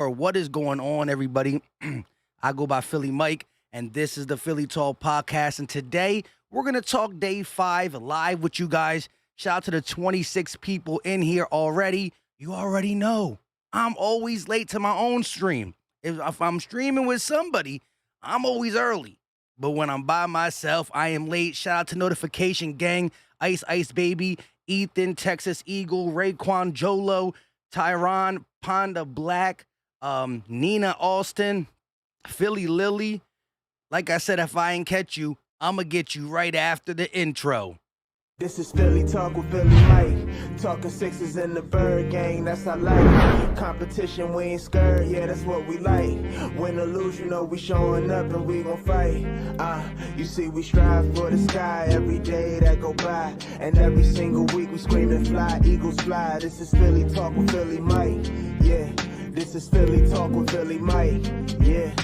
Or what is going on, everybody? I go by Philly Mike, and this is the Philly Talk Podcast. And today we're going to talk day 5 live with you guys. Shout out to the 26 people in here already. You already know I'm always late to my own stream. If I'm streaming with somebody, I'm always early. But when I'm by myself, I am late. Shout out to Notification Gang, Ice Baby, Ethan, Texas Eagle, Raekwon Jolo, Tyron, Ponda Black, Nina Austin, Philly Lily. Like I said, if I ain't catch you, I'm going to get you right after the intro. This is Philly Talk with Philly Mike. Talking sixes in the bird gang, that's I like. Competition, we ain't scared, yeah, that's what we like. Win or lose, you know we showing up and we gon' fight. You see we strive for the sky every day that go by. And every single week we screaming fly, eagles fly. This is Philly Talk with Philly Mike, yeah. This is Philly Talk with Philly Mike, yeah.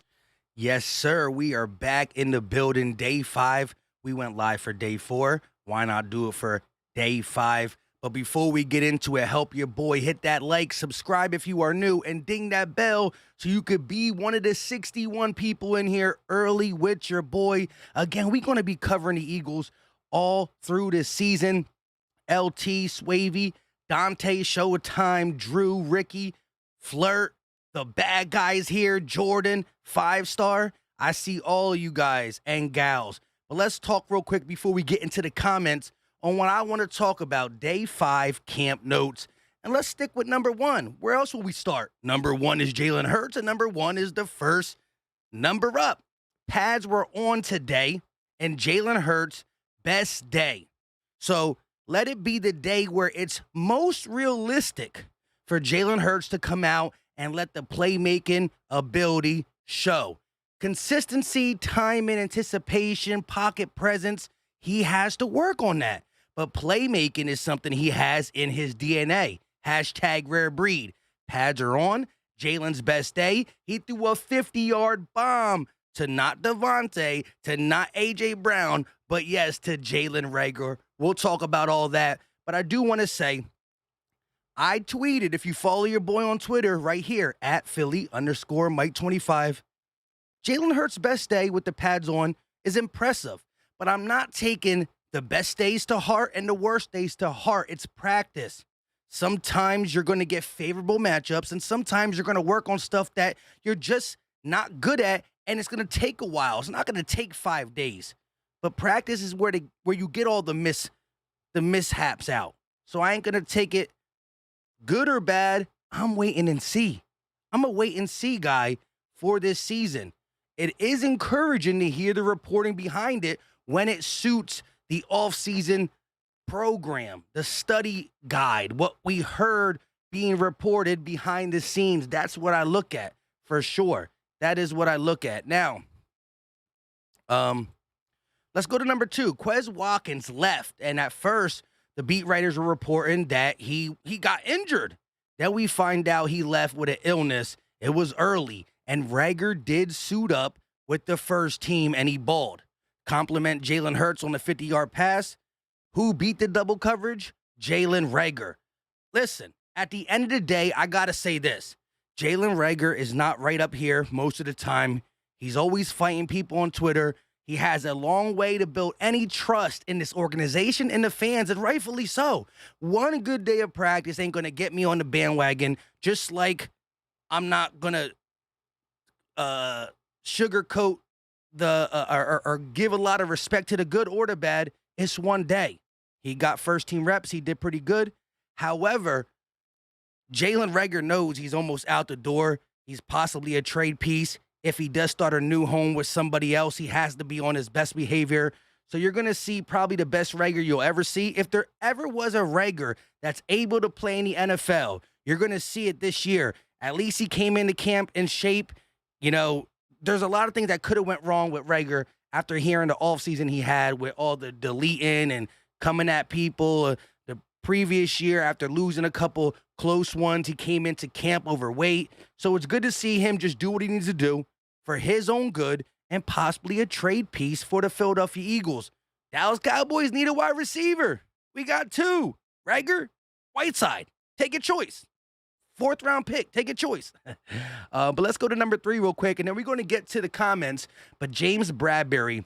Yes, sir, we are back in the building. Day 5, we went live for day 4. Why not do it for day 5? But before we get into it, help your boy. Hit that like, subscribe if you are new, and ding that bell so you could be one of the 61 people in here early with your boy. Again, we're going to be covering the Eagles all through this season. LT, Swavy, Dante, Showtime, Drew, Ricky, Flirt, the bad guys here, Jordan, 5-star. I see all you guys and gals. But let's talk real quick before we get into the comments on what I want to talk about. Day 5 camp notes. And let's stick with number 1. Where else will we start? Number 1 is Jalen Hurts, and number 1 is the first number up. Pads were on today, and Jalen Hurts' best day. So let it be the day where it's most realistic for Jalen Hurts to come out and let the playmaking ability show. Consistency, time and anticipation, pocket presence, he has to work on that. But playmaking is something he has in his DNA. Hashtag rare breed. Pads are on. Jalen's best day. He threw a 50-yard bomb to not Devontae, to not A.J. Brown, but yes, to Jalen Reagor. We'll talk about all that. But I do want to say, I tweeted, if you follow your boy on Twitter right here, at Philly_Mike25, Jalen Hurts' best day with the pads on is impressive, but I'm not taking the best days to heart and the worst days to heart. It's practice. Sometimes you're going to get favorable matchups, and sometimes you're going to work on stuff that you're just not good at, and it's going to take a while. It's not going to take 5 days, but practice is where you get all the mishaps out. So I ain't going to take it good or bad. I'm waiting and see. I'm a wait and see guy for this season. It is encouraging to hear the reporting behind it when it suits the off-season program, the study guide, what we heard being reported behind the scenes. That's what I look at for sure. That is what I look at. Now, let's go to number 2. Quez Watkins left, and at first, the beat writers were reporting that he got injured. Then we find out he left with an illness. It was early. And Reagor did suit up with the first team, and he balled. Compliment Jalen Hurts on the 50-yard pass. Who beat the double coverage? Jalen Reagor. Listen, at the end of the day, I got to say this. Jalen Reagor is not right up here most of the time. He's always fighting people on Twitter. He has a long way to build any trust in this organization and the fans, and rightfully so. One good day of practice ain't going to get me on the bandwagon, just like I'm not going to sugarcoat or give a lot of respect to the good or the bad. It's one day. He got first team reps. He did pretty good. However, Jalen Reagor knows he's almost out the door. He's possibly a trade piece. If he does start a new home with somebody else, he has to be on his best behavior. So you're going to see probably the best Reagor you'll ever see. If there ever was a Reagor that's able to play in the NFL, you're going to see it this year. At least he came into camp in shape. You know, there's a lot of things that could have went wrong with Reagor after hearing the offseason he had with all the deleting and coming at people. The previous year, after losing a couple close ones, he came into camp overweight. So it's good to see him just do what he needs to do for his own good and possibly a trade piece for the Philadelphia Eagles. Dallas Cowboys need a wide receiver. We got 2. Reagor, Whiteside. Take a choice. Fourth round pick. Take a choice. But let's go to number 3 real quick, and then we're going to get to the comments. But James Bradberry,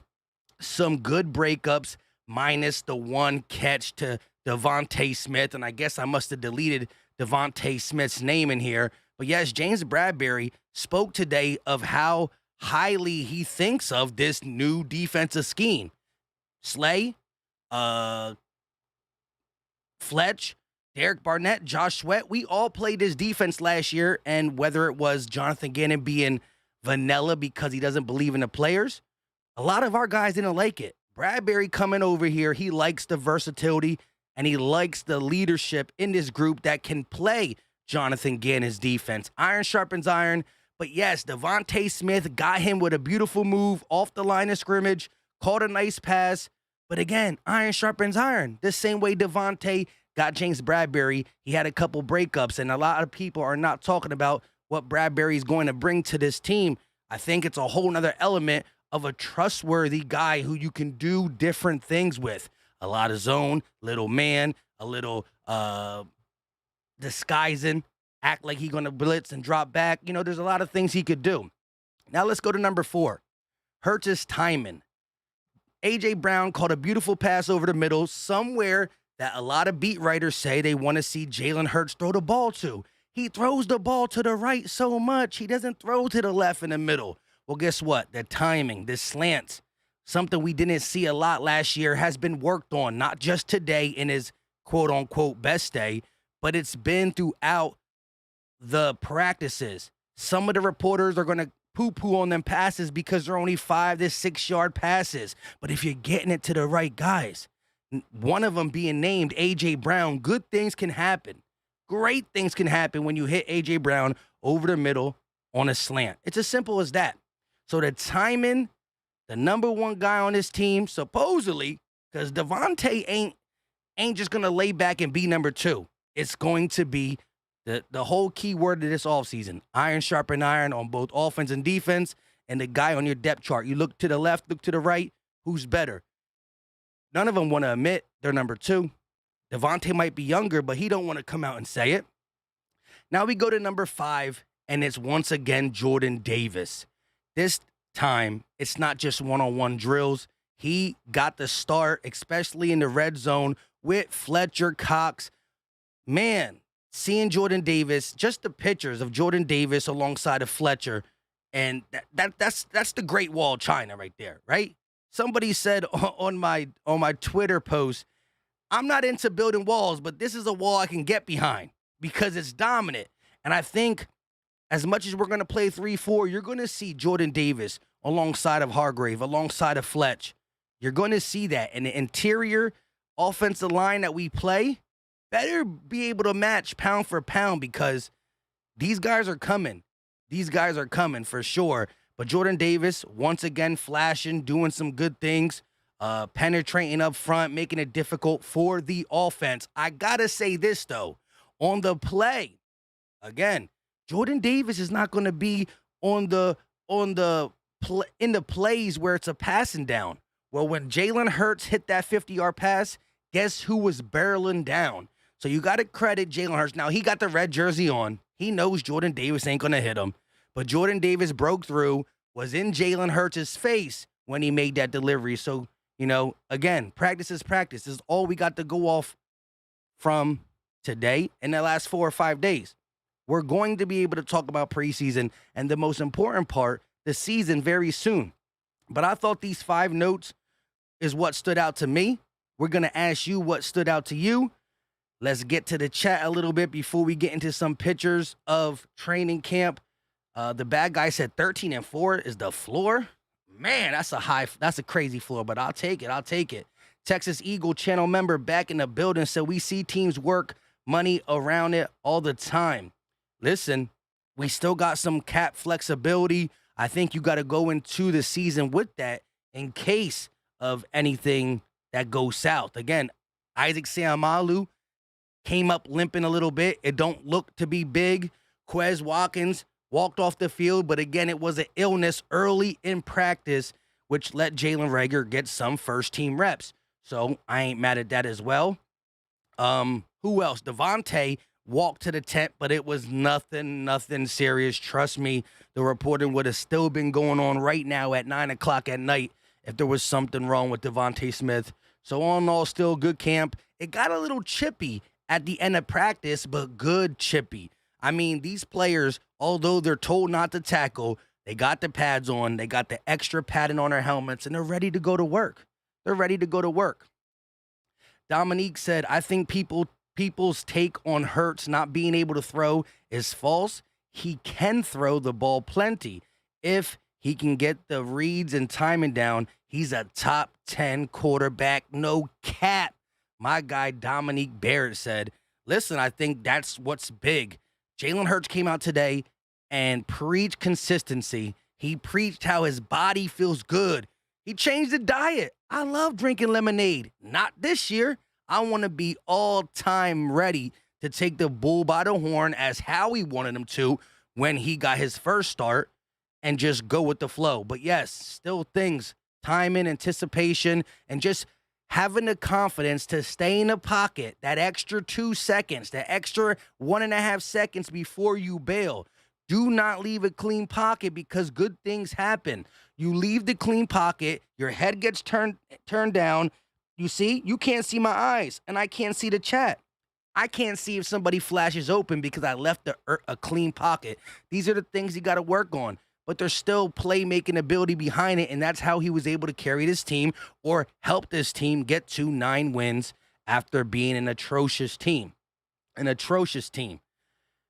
some good breakups, minus the one catch to Devontae Smith. And I guess I must have deleted Devontae Smith's name in here. But yes, James Bradberry spoke today of how highly he thinks of this new defensive scheme. Slay, Fletch, Derek Barnett, Josh Swett, we all played this defense last year, and whether it was Jonathan Gannon being vanilla because he doesn't believe in the players, a lot of our guys didn't like it. Bradberry coming over here, he likes the versatility, and he likes the leadership in this group that can play Jonathan Gannon's defense. Iron sharpens iron, but yes, Devontae Smith got him with a beautiful move off the line of scrimmage, caught a nice pass, but again, iron sharpens iron. The same way Devontae got James Bradberry, he had a couple breakups, and a lot of people are not talking about what Bradberry is going to bring to this team. I think it's a whole nother element of a trustworthy guy who you can do different things with. A lot of zone, little man, a little disguising, act like he's going to blitz and drop back. You know, there's a lot of things he could do. Now let's go to number 4. Hurts' timing. A.J. Brown caught a beautiful pass over the middle somewhere that a lot of beat writers say they want to see Jalen Hurts throw the ball to. He throws the ball to the right so much. He doesn't throw to the left in the middle. Well, guess what? The timing, the slants, something we didn't see a lot last year, has been worked on, not just today in his quote-unquote best day, but it's been throughout the practices. Some of the reporters are going to poo-poo on them passes because they're only 5 to 6 yard passes. But if you're getting it to the right guys, one of them being named A.J. Brown, good things can happen. Great things can happen when you hit A.J. Brown over the middle on a slant. It's as simple as that. So the timing, the number 1 guy on this team, supposedly, because Devontae ain't just going to lay back and be number 2. It's going to be the whole key word of this offseason. Iron sharpen iron on both offense and defense, and the guy on your depth chart. You look to the left, look to the right, who's better? None of them want to admit they're number 2. Devontae might be younger, but he don't want to come out and say it. Now we go to number 5, and it's once again Jordan Davis. This time, it's not just one-on-one drills. He got the start, especially in the red zone with Fletcher Cox. Man, seeing Jordan Davis, just the pictures of Jordan Davis alongside of Fletcher, and that's the Great Wall of China right there, right? Somebody said on my Twitter post, I'm not into building walls, but this is a wall I can get behind because it's dominant. And I think as much as we're going to play 3-4, you're going to see Jordan Davis alongside of Hargrave, alongside of Fletch. You're going to see that. And the interior offensive line that we play better be able to match pound for pound because these guys are coming. These guys are coming for sure. But Jordan Davis, once again, flashing, doing some good things, penetrating up front, making it difficult for the offense. I got to say this, though. On the play, again, Jordan Davis is not going to be in the plays where it's a passing down. Well, when Jalen Hurts hit that 50-yard pass, guess who was barreling down? So you got to credit Jalen Hurts. Now, he got the red jersey on. He knows Jordan Davis ain't going to hit him. But Jordan Davis broke through, was in Jalen Hurts' face when he made that delivery. So, you know, again, practice is practice. This is all we got to go off from today and the last 4 or 5 days. We're going to be able to talk about preseason and the most important part, the season, very soon. But I thought these 5 notes is what stood out to me. We're going to ask you what stood out to you. Let's get to the chat a little bit before we get into some pictures of training camp. The bad guy said 13-4 is the floor. Man, that's a crazy floor, but I'll take it. Texas Eagle channel member back in the building said we see teams work money around it all the time. Listen, we still got some cap flexibility. I think you got to go into the season with that in case of anything that goes south. Again, Isaac Seumalo came up limping a little bit. It don't look to be big. Quez Watkins walked off the field, but again, it was an illness early in practice, which let Jalen Reagor get some first-team reps. So I ain't mad at that as well. Who else? Devontae walked to the tent, but it was nothing serious. Trust me, the reporting would have still been going on right now at 9 o'clock at night if there was something wrong with Devontae Smith. So all in all, still good camp. It got a little chippy at the end of practice, but good chippy. I mean, these players, although they're told not to tackle, they got the pads on, they got the extra padding on their helmets, and they're ready to go to work. They're ready to go to work. Dominique said, I think people's take on Hurts not being able to throw is false. He can throw the ball plenty. If he can get the reads and timing down, he's a top 10 quarterback, no cap. My guy Dominique Barrett said, listen, I think that's what's big. Jalen Hurts came out today and preached consistency. He preached how his body feels good. He changed the diet. I love drinking lemonade. Not this year. I want to be all-time ready to take the bull by the horn as Howie wanted him to when he got his first start and just go with the flow. But yes, still things, timing, anticipation, and just having the confidence to stay in the pocket that extra 2 seconds, that extra 1.5 seconds before you bail. Do not leave a clean pocket because good things happen. You leave the clean pocket, your head gets turned down. You see, you can't see my eyes, and I can't see the chat. I can't see if somebody flashes open because I left a clean pocket. These are the things you got to work on. But there's still playmaking ability behind it, and that's how he was able to carry this team or help this team get to 9 wins after being an atrocious team. An atrocious team.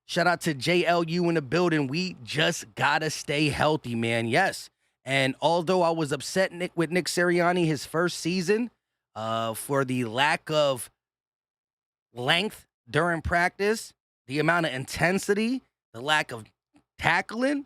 Shout out to JLU in the building. We just got to stay healthy, man. Yes. And although I was upset with Nick Sirianni his first season for the lack of length during practice, the amount of intensity, the lack of tackling,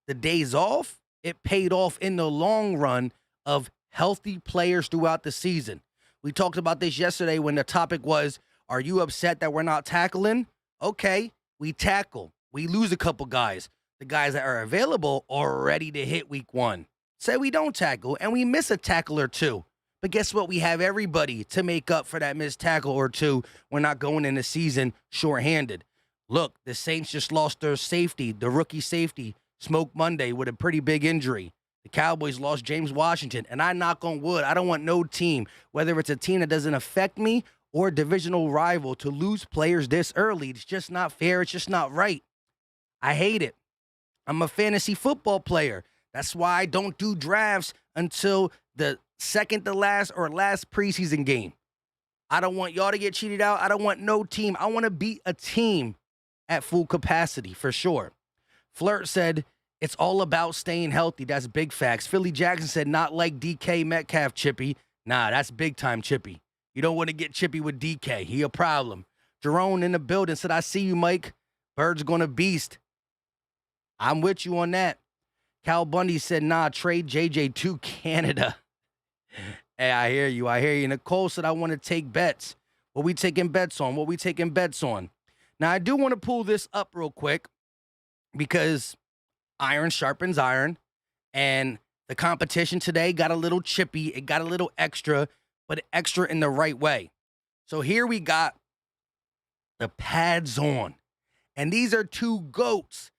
the days off, it paid off in the long run of healthy players throughout the season. We talked about this yesterday when the topic was, are you upset that we're not tackling? Okay, we tackle. We lose a couple guys. The guys that are available are ready to hit week 1. Say we don't tackle, and we miss a tackle or two. But guess what? We have everybody to make up for that missed tackle or two. We're not going in the season shorthanded. Look, the Saints just lost their safety, the rookie safety, Smoke Monday, with a pretty big injury. The Cowboys lost James Washington, and I knock on wood. I don't want no team, whether it's a team that doesn't affect me or a divisional rival, to lose players this early. It's just not fair. It's just not right. I hate it. I'm a fantasy football player. That's why I don't do drafts until the second to last or last preseason game. I don't want y'all to get cheated out. I don't want no team. I want to beat a team at full capacity for sure. Flirt said, it's all about staying healthy. That's big facts. Philly Jackson said, not like DK Metcalf Chippy. Nah, that's big time Chippy. You don't want to get chippy with DK. He a problem. Jerome in the building said, I see you, Mike. Bird's going to beast. I'm with you on that. Cal Bundy said, nah, trade JJ to Canada. Hey, I hear you. I hear you. Nicole said, I want to take bets. What we taking bets on? Now, I do want to pull this up real quick because iron sharpens iron, and the competition today got a little chippy. It got a little extra, but extra in the right way. So here we got the pads on, and these are two goats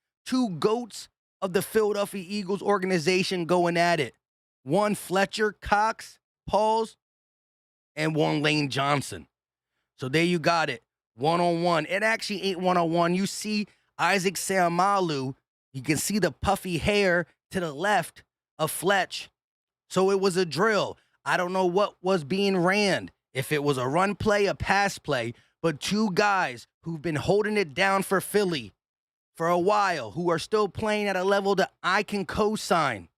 of the Philadelphia Eagles organization going at it. One Fletcher Cox, Pauls, and one Lane Johnson. So there you got it. One-on-one. It actually ain't one-on-one. You see Isaac Seumalo, you can see the puffy hair to the left of Fletch. So it was a drill. I don't know what was being ran. If it was a run play, a pass play, but two guys who've been holding it down for Philly for a while, who are still playing at a level that I can co-sign.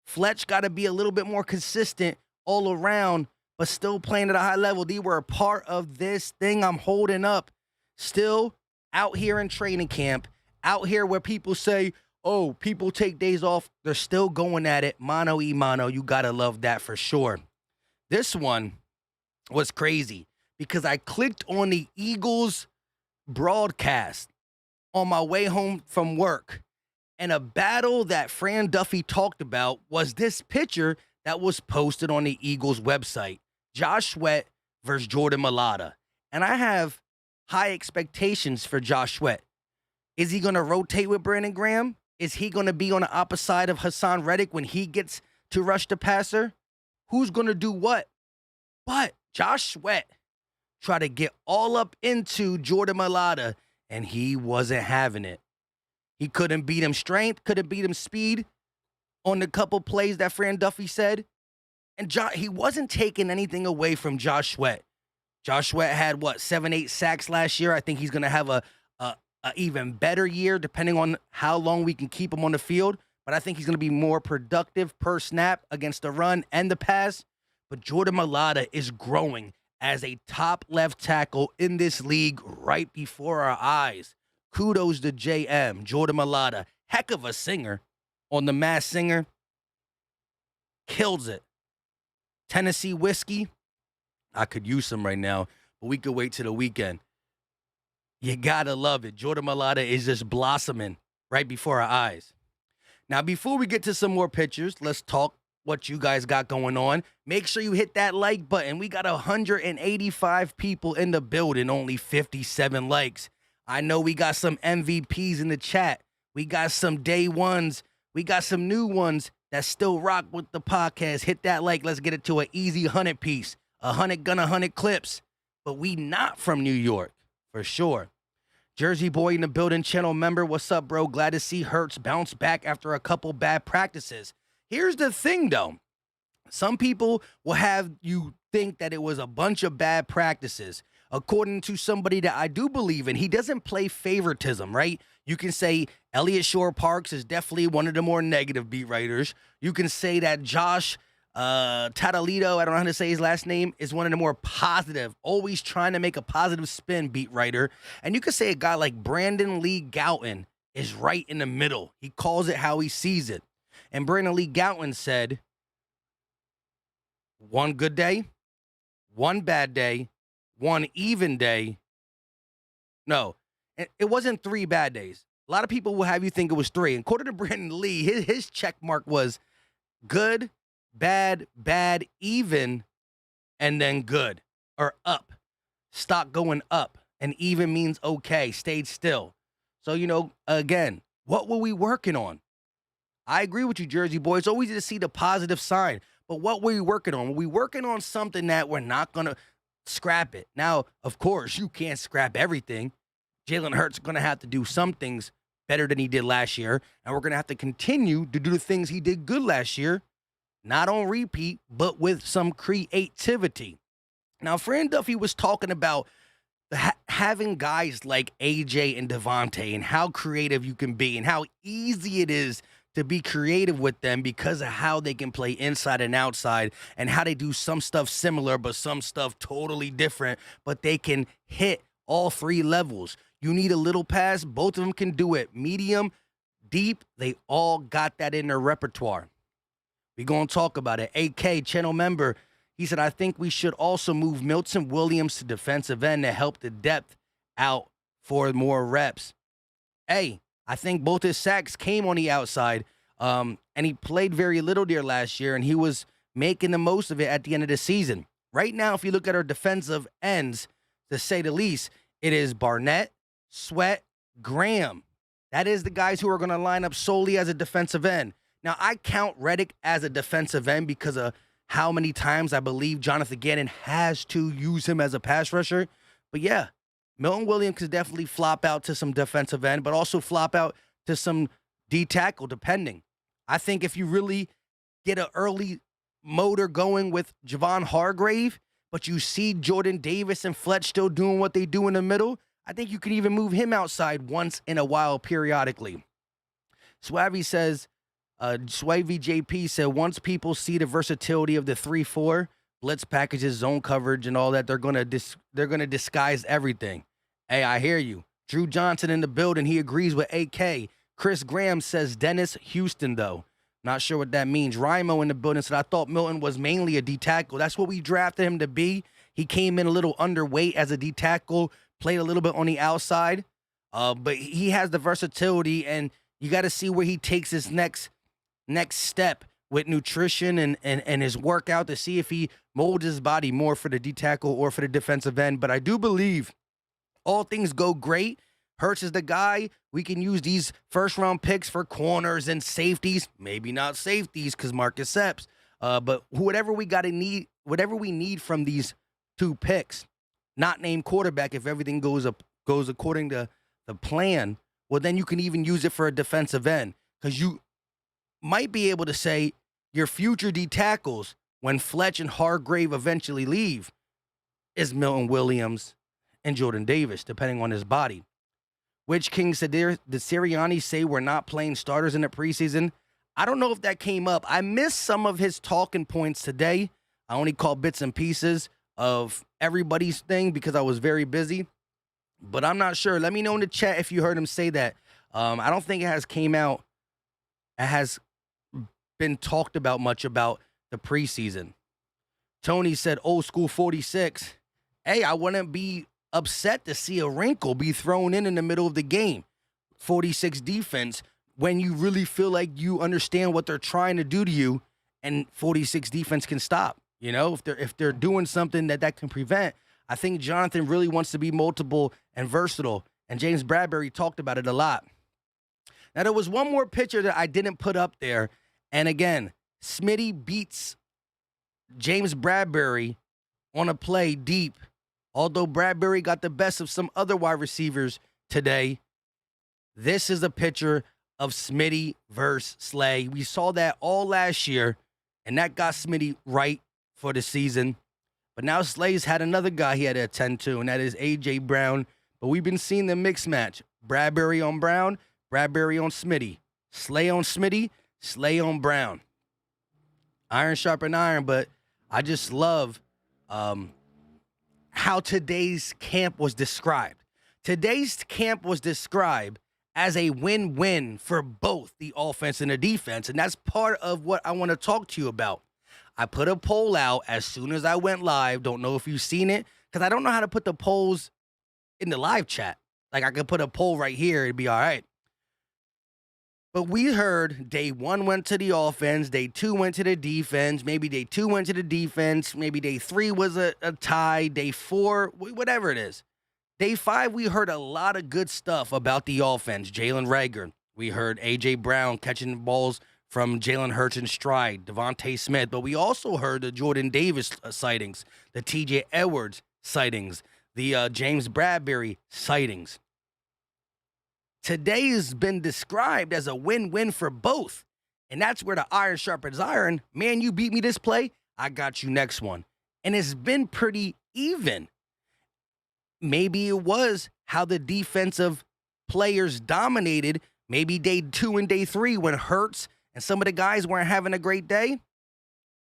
Fletch got to be a little bit more consistent all around, but still playing at a high level. They were a part of this thing I'm holding up. Still out here in training camp, out here where people say, oh, people take days off. They're still going at it. Mano y mano. You got to love that for sure. This one was crazy because I clicked on the Eagles broadcast on my way home from work. And a battle that Fran Duffy talked about was this picture that was posted on the Eagles website. Josh Swett versus Jordan Milada. And I have high expectations for Josh Swett. Is he going to rotate with Brandon Graham? Is he going to be on the opposite side of Hassan Reddick when he gets to rush the passer? Who's going to do what? But Josh Swett tried to get all up into Jordan Milada, and he wasn't having it. He couldn't beat him strength, couldn't beat him speed on the couple plays that Fran Duffy said. And he wasn't taking anything away from Josh Swett. Josh Swett had, 7-8 sacks last year. I think he's going to have a even better year depending on how long we can keep him on the field. But I think he's going to be more productive per snap against the run and the pass. But Jordan Milada is growing as a top left tackle in this league right before our eyes. Kudos to JM, Jordan Milada. Heck of a singer on The Masked Singer. Kills it. Tennessee whiskey. I could use some right now, but we could wait till the weekend. You gotta love it. Jordan Milada is just blossoming right before our eyes. Now, before we get to some more pictures, let's talk what you guys got going on. Make sure you hit that like button. We got 185 people in the building, only 57 likes. I know we got some MVPs in the chat. We got some day ones. We got some new ones that still rock with the podcast. Hit that like. Let's get it to an easy 100 piece. 100 clips. But we not from New York, for sure. Jersey Boy in the building, channel member. What's up, bro? Glad to see Hurts bounce back after a couple bad practices. Here's the thing, though. Some people will have you think that it was a bunch of bad practices. According to somebody that I do believe in, he doesn't play favoritism, right? You can say Elliott Shore-Parks is definitely one of the more negative beat writers. You can say that Josh Tatalito, I don't know how to say his last name, is one of the more positive, always trying to make a positive spin beat writer. And you could say a guy like Brandon Lee Gowton is right in the middle. He calls it how he sees it. And Brandon Lee Gowton said, one good day, one bad day, one even day. No, it wasn't 3 bad days. A lot of people will have you think it was 3. And according to Brandon Lee, his check mark was good, bad, even, and then good, or up. Stock going up, and even means okay, stayed still. So, again, what were we working on? I agree with you, Jersey Boy. It's always to see the positive sign. But what were we working on? Were we working on something that we're not going to scrap it? Now, of course, you can't scrap everything. Jalen Hurts is going to have to do some things better than he did last year, and we're going to have to continue to do the things he did good last year, not on repeat, but with some creativity. Now, Fran Duffy was talking about having guys like AJ and Devontae and how creative you can be and how easy it is to be creative with them because of how they can play inside and outside and how they do some stuff similar but some stuff totally different, but they can hit all 3 levels. You need a little pass, both of them can do it. Medium, deep, they all got that in their repertoire. We're going to talk about it. AK, channel member, he said, I think we should also move Milton Williams to defensive end to help the depth out for more reps. Hey, I think both his sacks came on the outside, and he played very little there last year, and he was making the most of it at the end of the season. Right now, if you look at our defensive ends, to say the least, it is Barnett, Swett, Graham. That is the guys who are going to line up solely as a defensive end. Now, I count Reddick as a defensive end because of how many times I believe Jonathan Gannon has to use him as a pass rusher. But yeah, Milton Williams could definitely flop out to some defensive end, but also flop out to some D tackle, depending. I think if you really get an early motor going with Javon Hargrave, but you see Jordan Davis and Fletch still doing what they do in the middle, I think you could even move him outside once in a while periodically. Swavy says, Swavy JP said, once people see the versatility of the 3-4, blitz packages, zone coverage, and all that, they're gonna disguise everything. Hey, I hear you. Drew Johnson in the building. He agrees with AK. Chris Graham says Dennis Houston, though. Not sure what that means. Rymo in the building said, I thought Milton was mainly a D tackle. That's what we drafted him to be. He came in a little underweight as a D tackle, played a little bit on the outside, but he has the versatility, and you got to see where he takes his next step with nutrition and his workout to see if he molds his body more for the D tackle or for the defensive end. But I do believe all things go great, Hurts is the guy. We can use these first-round picks for corners and safeties. Maybe not safeties because Marcus Epps. But whatever we need from these 2 picks, not named quarterback, if everything goes according to the plan, well, then you can even use it for a defensive end because you might be able to say your future D tackles when Fletch and Hargrave eventually leave is Milton Williams and Jordan Davis, depending on his body. Which King said, did Sirianni say we're not playing starters in the preseason? I don't know if that came up. I missed some of his talking points today. I only caught bits and pieces of everybody's thing because I was very busy. But I'm not sure. Let me know in the chat if you heard him say that. I don't think it has came out. It has been talked about much about the preseason. Tony said, old school 46. Hey, I wouldn't be upset to see a wrinkle be thrown in the middle of the game. 46 defense, when you really feel like you understand what they're trying to do to you, and 46 defense can stop. You know, if they're doing something that can prevent. I think Jonathan really wants to be multiple and versatile, and James Bradbury talked about it a lot. Now, there was one more picture that I didn't put up there, and again, Smitty beats James Bradbury on a play deep. Although Bradbury got the best of some other wide receivers today, this is a picture of Smitty versus Slay. We saw that all last year, and that got Smitty right for the season. But now Slay's had another guy he had to attend to, and that is A.J. Brown. But we've been seeing the mix match. Bradbury on Brown, Bradbury on Smitty. Slay on Smitty, Slay on Brown. Iron sharpen iron, but I just love how today's camp was described. Today's camp was described as a win-win for both the offense and the defense, and that's part of what I want to talk to you about. I put a poll out as soon as I went live. Don't know if you've seen it, because I don't know how to put the polls in the live chat. Like, I could put a poll right here. It'd be all right. But we heard day 1 went to the offense, day 2 went to the defense, maybe day 2 went to the defense, maybe day 3 was a tie, day 4, whatever it is. Day 5, we heard a lot of good stuff about the offense. Jalen Reagor. We heard A.J. Brown catching balls from Jalen Hurts in stride, Devontae Smith. But we also heard the Jordan Davis sightings, the T.J. Edwards sightings, the James Bradbury sightings. Today has been described as a win-win for both. And that's where the iron sharpens iron. Man, you beat me this play, I got you next one. And it's been pretty even. Maybe it was how the defensive players dominated maybe day 2 and day 3 when Hurts and some of the guys weren't having a great day.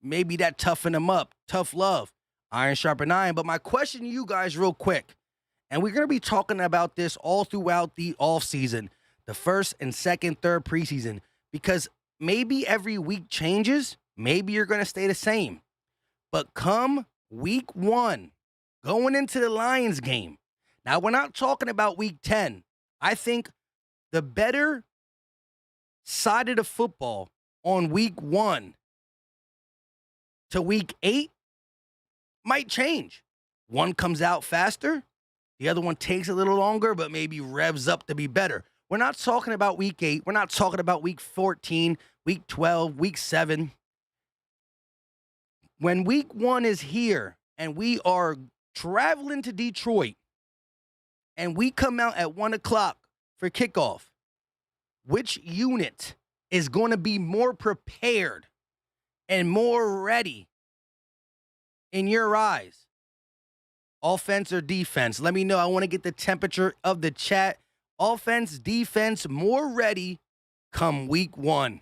Maybe that toughened them up. Tough love. Iron sharpen iron. But my question to you guys real quick, and we're going to be talking about this all throughout the offseason, the first and second, third preseason, because maybe every week changes. Maybe you're going to stay the same. But come week 1, going into the Lions game. Now, we're not talking about week 10. I think the better side of the football on week 1 to week 8 might change. One comes out faster. The other one takes a little longer, but maybe revs up to be better. We're not talking about week 8. We're not talking about week 14, week 12, week 7. When week 1 is here and we are traveling to Detroit and we come out at 1 o'clock for kickoff, which unit is going to be more prepared and more ready in your eyes? Offense or defense? Let me know. I want to get the temperature of the chat. Offense, defense, more ready come week 1.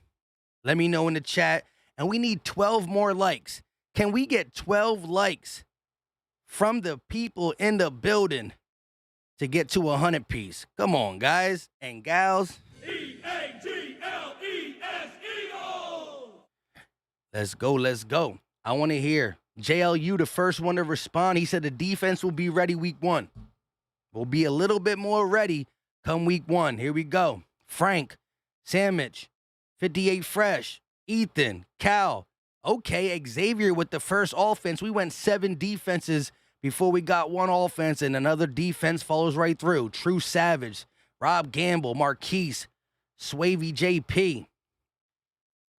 Let me know in the chat. And we need 12 more likes. Can we get 12 likes from the people in the building to get to 100 piece? Come on, guys and gals. E-A-G-L-E-S, Eagles! Let's go, let's go. I want to hear JLU, the first one to respond. He said the defense will be ready week 1. We'll be a little bit more ready come week 1. Here we go. Frank, Sandwich, 58 Fresh, Ethan, Cal. Okay, Xavier with the first offense. We went 7 defenses Before we got one offense and another defense follows right through. True Savage, Rob Gamble, Marquise, Swavey JP,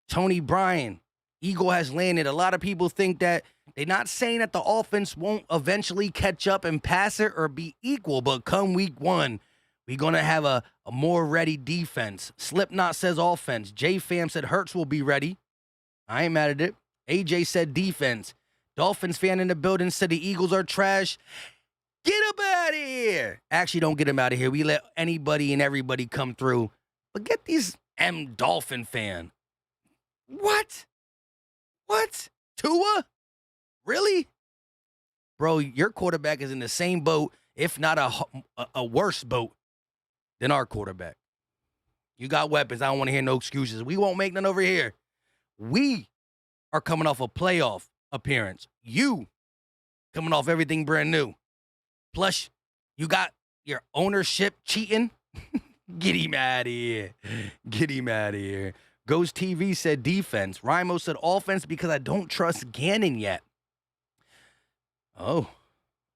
Tony Bryan. Eagle has landed. A lot of people think that they're not saying that the offense won't eventually catch up and pass it or be equal, but come week 1, we're going to have a more ready defense. Slipknot says offense. J-Fam said Hurts will be ready. I ain't mad at it. AJ said defense. Dolphins fan in the building said the Eagles are trash. Get him out of here. Actually, don't get him out of here. We let anybody and everybody come through. But get these Dolphin fan. What? Tua? Really? Bro, your quarterback is in the same boat, if not a worse boat, than our quarterback. You got weapons. I don't want to hear no excuses. We won't make none over here. We are coming off a playoff appearance. You coming off everything brand new. Plus, you got your ownership cheating. Get him out of here. Get him out of here. Ghost TV said defense. Rimo said offense because I don't trust Gannon yet. Oh,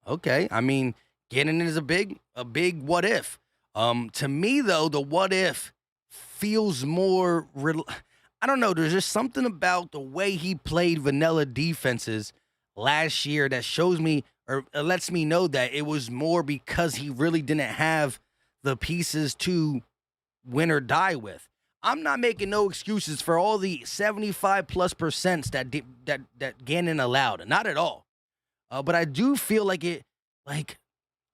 okay. I mean, Gannon is a big what if. To me, though, the what if feels more, I don't know, there's just something about the way he played vanilla defenses last year that shows me or lets me know that it was more because he really didn't have the pieces to win or die with. I'm not making no excuses for all the 75+% that Gannon allowed. Not at all. But I do feel like it,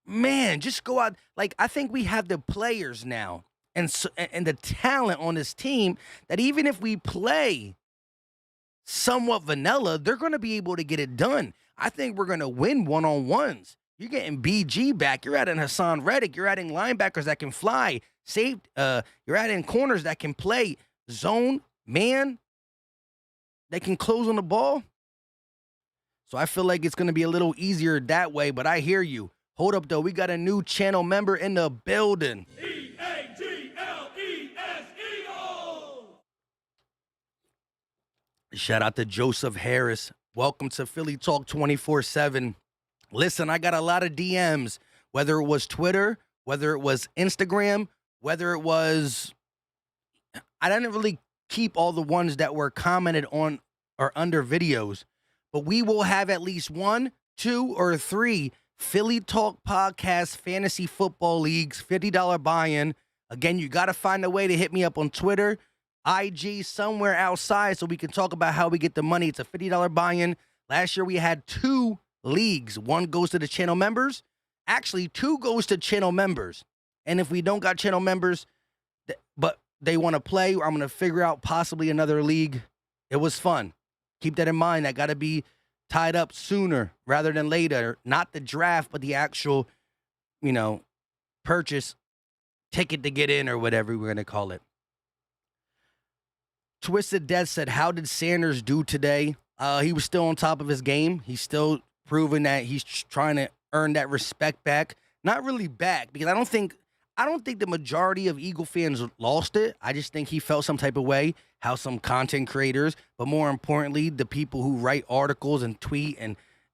man, just go out. I think we have the players now and the talent on this team that even if we play somewhat vanilla, they're going to be able to get it done. I think we're going to win one-on-ones. You're getting BG back. You're adding Hassan Reddick. You're adding linebackers that can fly. You're adding corners that can play zone, man, that can close on the ball. So I feel like it's going to be a little easier that way, but I hear you. Hold up, though. We got a new channel member in the building. E-A-G-L-E-S, Eagle! Shout out to Joseph Harris. Welcome to Philly Talk 24/7. Listen, I got a lot of DMs, whether it was Twitter, whether it was Instagram, whether it was, I didn't really keep all the ones that were commented on or under videos, but we will have at least 1, 2, or 3 Philly Talk Podcast Fantasy Football Leagues, $50 buy-in. Again, you got to find a way to hit me up on Twitter, IG, somewhere outside so we can talk about how we get the money. It's a $50 buy-in. Last year we had 2 leagues. 1 goes to the channel members. Actually, 2 goes to channel members. And if we don't got channel members, but they want to play, I'm going to figure out possibly another league. It was fun. Keep that in mind. That got to be tied up sooner rather than later. Not the draft, but the actual, purchase ticket to get in or whatever we're going to call it. Twisted Death said, how did Sanders do today? He was still on top of his game. He's still proving that he's trying to earn that respect back. Not really back, because I don't think the majority of Eagle fans lost it. I just think he felt some type of way, how some content creators, but more importantly, the people who write articles and tweet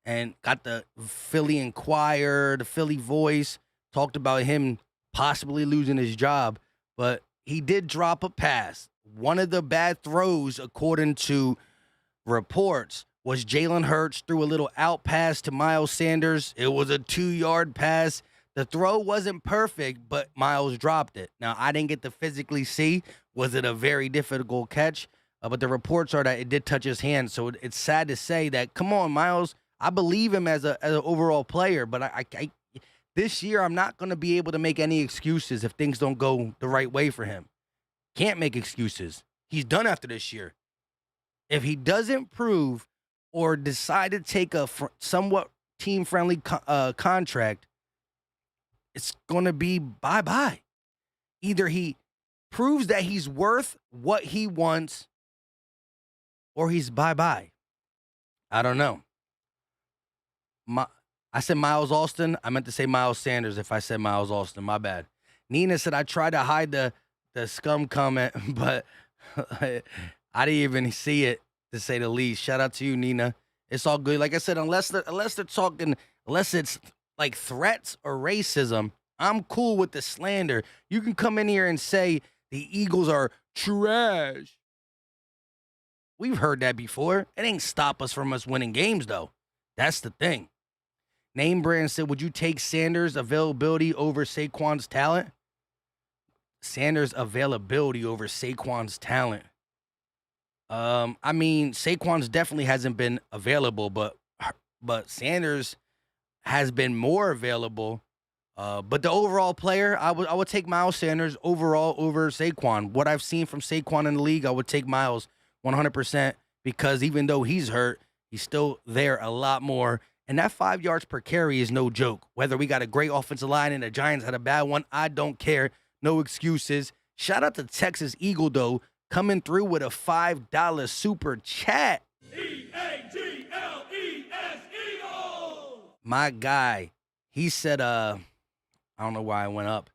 and got the Philly Inquirer, the Philly Voice, talked about him possibly losing his job. But he did drop a pass. One of the bad throws, according to reports, was Jalen Hurts threw a little out pass to Miles Sanders. It was a 2-yard pass. The throw wasn't perfect, but Miles dropped it. Now, I didn't get to physically see. Was it a very difficult catch? But the reports are that it did touch his hand. So it's sad to say that, come on, Miles. I believe him as an overall player, but I this year I'm not going to be able to make any excuses if things don't go the right way for him. Can't make excuses. He's done after this year. If he doesn't prove or decide to take a somewhat team-friendly contract, it's going to be bye-bye. Either he proves that he's worth what he wants or he's bye-bye. I don't know. I said Miles Austin. I meant to say Miles Sanders if I said Miles Austin. My bad. Nina said I tried to hide the scum comment, but I didn't even see it, to say the least. Shout out to you, Nina. It's all good. Like I said, unless they're talking unless it's like threats or racism, I'm cool with the slander. You can come in here and say the Eagles are trash. We've heard that before. It ain't stop us from us winning games, though. That's the thing. Name Brand said, would you take Sanders' availability over Saquon's talent? Sanders' availability over Saquon's talent. I mean, Saquon's definitely hasn't been available, but Sanders has been more available. But the overall player, I would take Miles Sanders overall over Saquon. What I've seen from Saquon in the league, I would take Miles 100% because even though he's hurt, he's still there a lot more. And that 5 yards per carry is no joke. Whether we got a great offensive line and the Giants had a bad one, I don't care. No excuses. Shout out to Texas Eagle, though, coming through with a $5 super chat. EAGLES Eagles! My guy, he said, I don't know why I went up.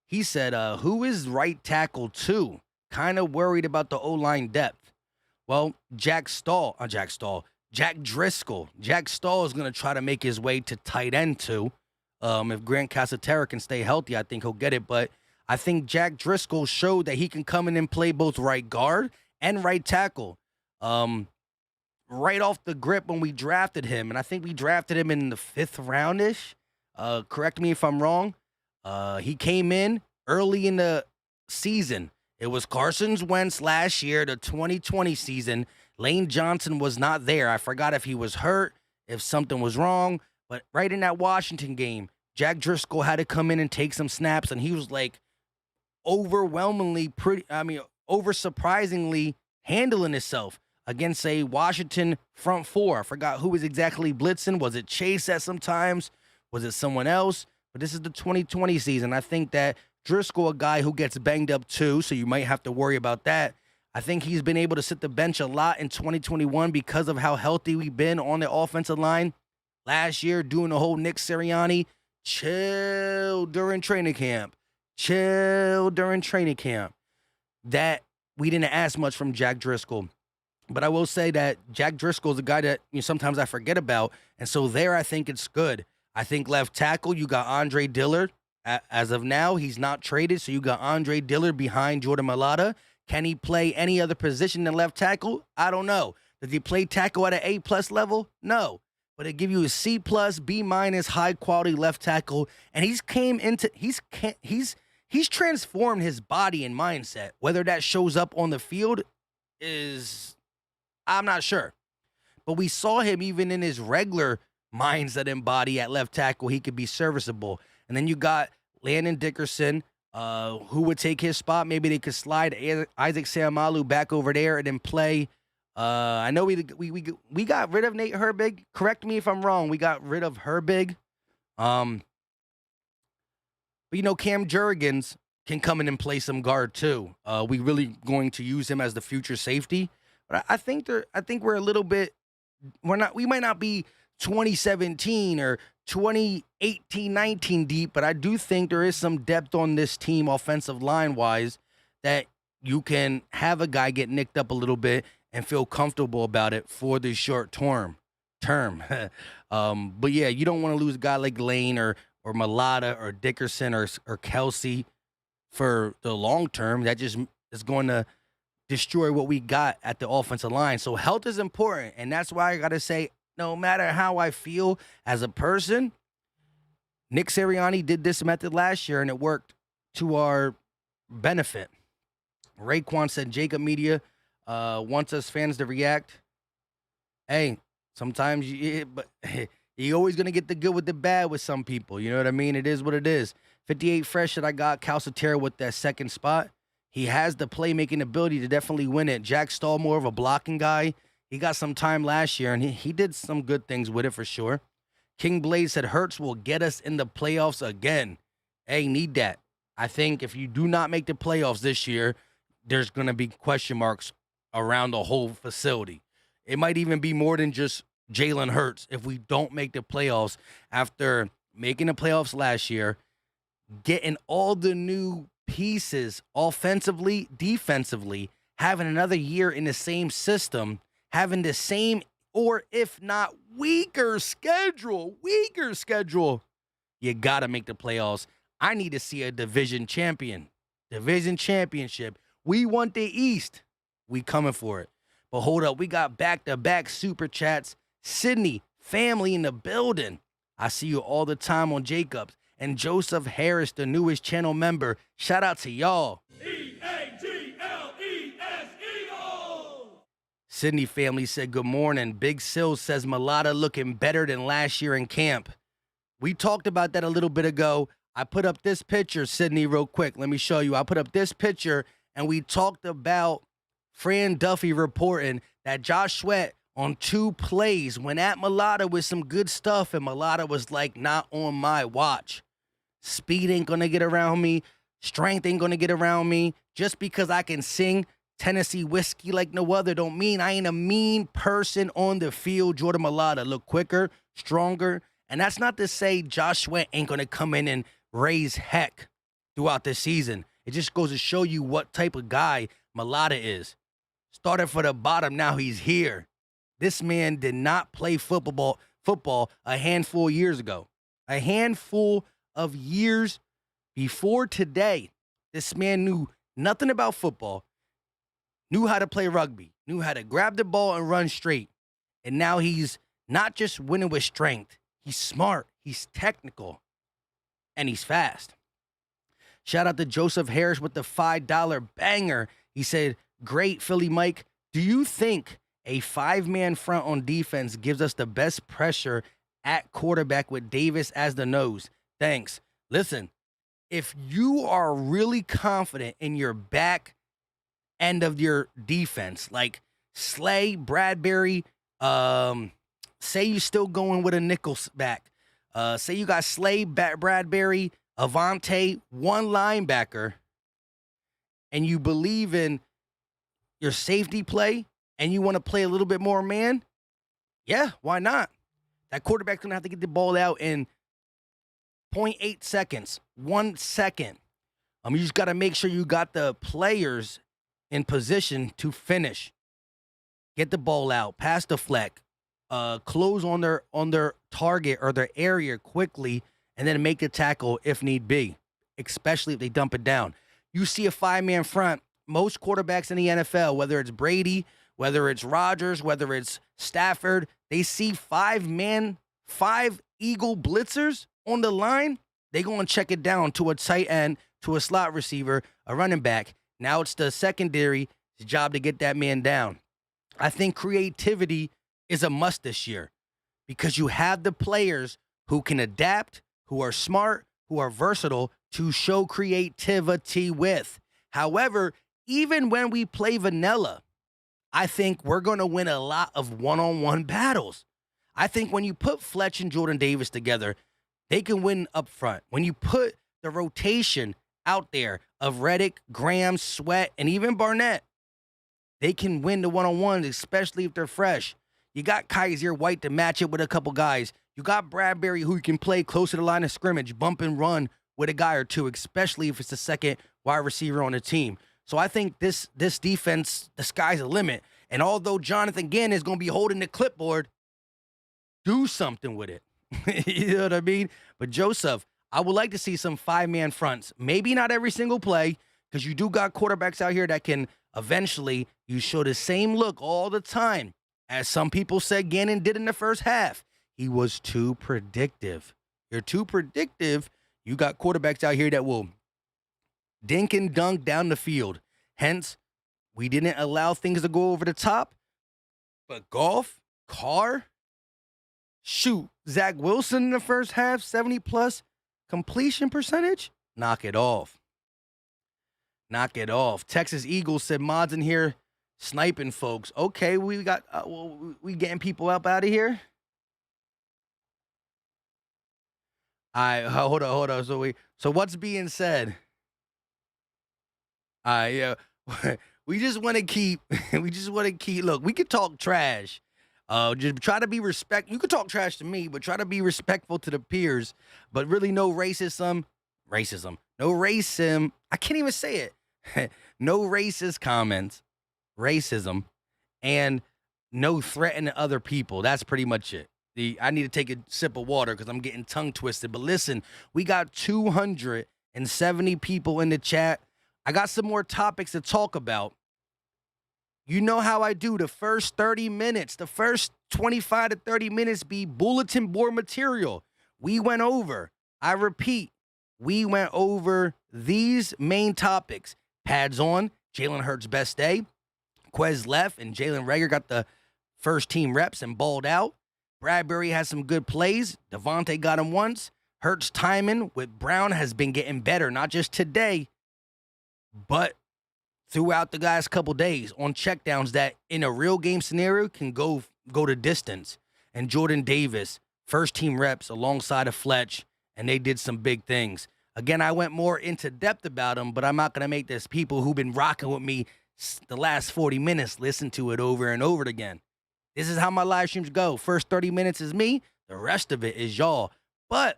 He said, who is right tackle two? Kind of worried about the O-line depth. Well, Jack Driscoll. Jack Stahl is going to try to make his way to tight end too. If Grant Casatera can stay healthy, I think he'll get it. But I think Jack Driscoll showed that he can come in and play both right guard and right tackle. Right off the grip when we drafted him, and I think we drafted him in the 5th roundish. Correct me if I'm wrong. He came in early in the season. It was Carson Wentz last year, the 2020 season. Lane Johnson was not there. I forgot if he was hurt, if something was wrong. But right in that Washington game, Jack Driscoll had to come in and take some snaps, and he was like over surprisingly handling himself against a Washington front four. I forgot who was exactly blitzing. Was it Chase at sometimes? Was it someone else? But this is the 2020 season. I think that Driscoll, a guy who gets banged up too, so you might have to worry about that. I think he's been able to sit the bench a lot in 2021 because of how healthy we've been on the offensive line. Last year, doing the whole Nick Sirianni, chill during training camp. That we didn't ask much from Jack Driscoll. But I will say that Jack Driscoll is a guy that sometimes I forget about. And so there, I think it's good. I think left tackle, you got Andre Dillard. As of now, he's not traded, so you got Andre Dillard behind Jordan Milada. Can he play any other position than left tackle? I don't know. Does he play tackle at an A+ level? No. But it give you a C+, B-, high-quality left tackle, and he's transformed his body and mindset. Whether that shows up on the field I'm not sure. But we saw him even in his regular mindset and body at left tackle, he could be serviceable. And then you got Landon Dickerson, who would take his spot. Maybe they could slide Isaac Seumalo back over there and then play. I know we got rid of Nate Herbig. Correct me if I'm wrong. We got rid of Herbig. But Cam Jurgens can come in and play some guard too. We really going to use him as the future safety. But I think we're a little bit. We might not be 2017 or 2018-19 deep, but I do think there is some depth on this team offensive line-wise that you can have a guy get nicked up a little bit and feel comfortable about it for the short term. But yeah, you don't want to lose a guy like Lane or Milada or Dickerson or Kelsey for the long term. That just is going to destroy what we got at the offensive line. So health is important, and that's why I got to say, no matter how I feel as a person, Nick Sirianni did this method last year, and it worked to our benefit. Raekwon said Jacob Media wants us fans to react. Hey, sometimes you're always going to get the good with the bad with some people. You know what I mean? It is what it is. 58 fresh that I got Calcaterra with that second spot. He has the playmaking ability to definitely win it. Jack Stahl, more of a blocking guy. He got some time last year, and he did some good things with it for sure. King Blaze said Hurts will get us in the playoffs again. Hey, need that. I think if you do not make the playoffs this year, there's going to be question marks around the whole facility. It might even be more than just Jalen Hurts if we don't make the playoffs after making the playoffs last year, getting all the new pieces offensively, defensively, having another year in the same system, having the same or if not weaker schedule, you got to make the playoffs. I need to see a division championship. We want the East. We coming for it. But hold up, we got back-to-back super chats. Sydney, family in the building. I see you all the time on Jacobs. And Joseph Harris, the newest channel member. Shout out to y'all. E-A-G-L-E-S, Eagles! Sydney family said good morning. Big Sills says Milada looking better than last year in camp. We talked about that a little bit ago. I put up this picture, Sydney, real quick. Let me show you. I put up this picture, and we talked about Fran Duffy reporting that Josh Swett on 2 plays went at Milada with some good stuff, and Milada was like, not on my watch. Speed ain't going to get around me. Strength ain't going to get around me. Just because I can sing Tennessee whiskey like no other don't mean I ain't a mean person on the field. Jordan Milada look quicker, stronger, and that's not to say Josh Swett ain't going to come in and raise heck throughout this season. It just goes to show you what type of guy Milada is. Started for the bottom, now he's here. This man did not play football a handful of years ago. A handful of years before today, this man knew nothing about football, knew how to play rugby, knew how to grab the ball and run straight. And now he's not just winning with strength. He's smart, he's technical, and he's fast. Shout out to Joseph Harris with the $5 banger. He said, great, Philly Mike. Do you think a 5-man front on defense gives us the best pressure at quarterback with Davis as the nose? Thanks. Listen, if you are really confident in your back end of your defense, like Slay, Bradbury, say you still going with a nickel back. Say you got Slay, Bradbury, Avante, 1 linebacker, and you believe in your safety play and you want to play a little bit more man, yeah, why not? That quarterback's going to have to get the ball out in 0.8 seconds, 1 second. You just got to make sure you got the players in position to finish. Get the ball out, pass the fleck, close on their target or their area quickly, and then make the tackle if need be, especially if they dump it down. You see a 5-man front, most quarterbacks in the NFL, whether it's Brady, whether it's Rodgers, whether it's Stafford, they see 5 Eagle blitzers on the line, they go and check it down to a tight end, to a slot receiver, a running back. Now it's the secondary's job to get that man down. I think creativity is a must this year because you have the players who can adapt, who are smart, who are versatile to show creativity with. However, even when we play vanilla, I think we're going to win a lot of one-on-one battles. I think when you put Fletch and Jordan Davis together, they can win up front. When you put the rotation out there of Reddick, Graham, Swett, and even Barnett, they can win the one-on-ones, especially if they're fresh. You got Kaiser White to match it with a couple guys. You got Bradbury who can play close to the line of scrimmage, bump and run with a guy or two, especially if it's the second wide receiver on the team. So I think this defense, the sky's the limit. And although Jonathan Gann is going to be holding the clipboard, do something with it. You know what I mean? But Joseph, I would like to see some 5-man fronts. Maybe not every single play, because you do got quarterbacks out here that can eventually, you show the same look all the time. As some people said Gannon did in the first half. He was too predictive. You're too predictive. You got quarterbacks out here that will dink and dunk down the field. Hence, we didn't allow things to go over the top. But Goff, Carr, shoot, Zach Wilson in the first half, 70-plus completion percentage. Knock it off. Knock it off. Texas Eagles said mods in here sniping folks. Okay, we got we getting people up out of here. All right, hold on. So what's being said? Yeah, we just want to keep. Look, we could talk trash. Just try to be respect. You could talk trash to me, but try to be respectful to the peers. But really, no racism. No racism. I can't even say it. No racist comments. Racism. And no threatening other people. That's pretty much it. I need to take a sip of water because I'm getting tongue twisted. But listen, we got 270 people in the chat. I got some more topics to talk about. You know how I do. The first 30 minutes, the first 25 to 30 minutes be bulletin board material. We went over, I repeat, we went over these main topics. Pads on, Jalen Hurts' best day. Quez left, and Jalen Reagor got the first team reps and balled out. Bradbury has some good plays. Devontae got him once. Hurts' timing with Brown has been getting better, not just today, but throughout the last couple days on checkdowns that in a real game scenario can go to distance. And Jordan Davis, first team reps alongside of Fletch, and they did some big things. Again, I went more into depth about them, but I'm not going to make this people who've been rocking with me the last 40 minutes listen to it over and over again. This is how my live streams go. First 30 minutes is me. The rest of it is y'all. But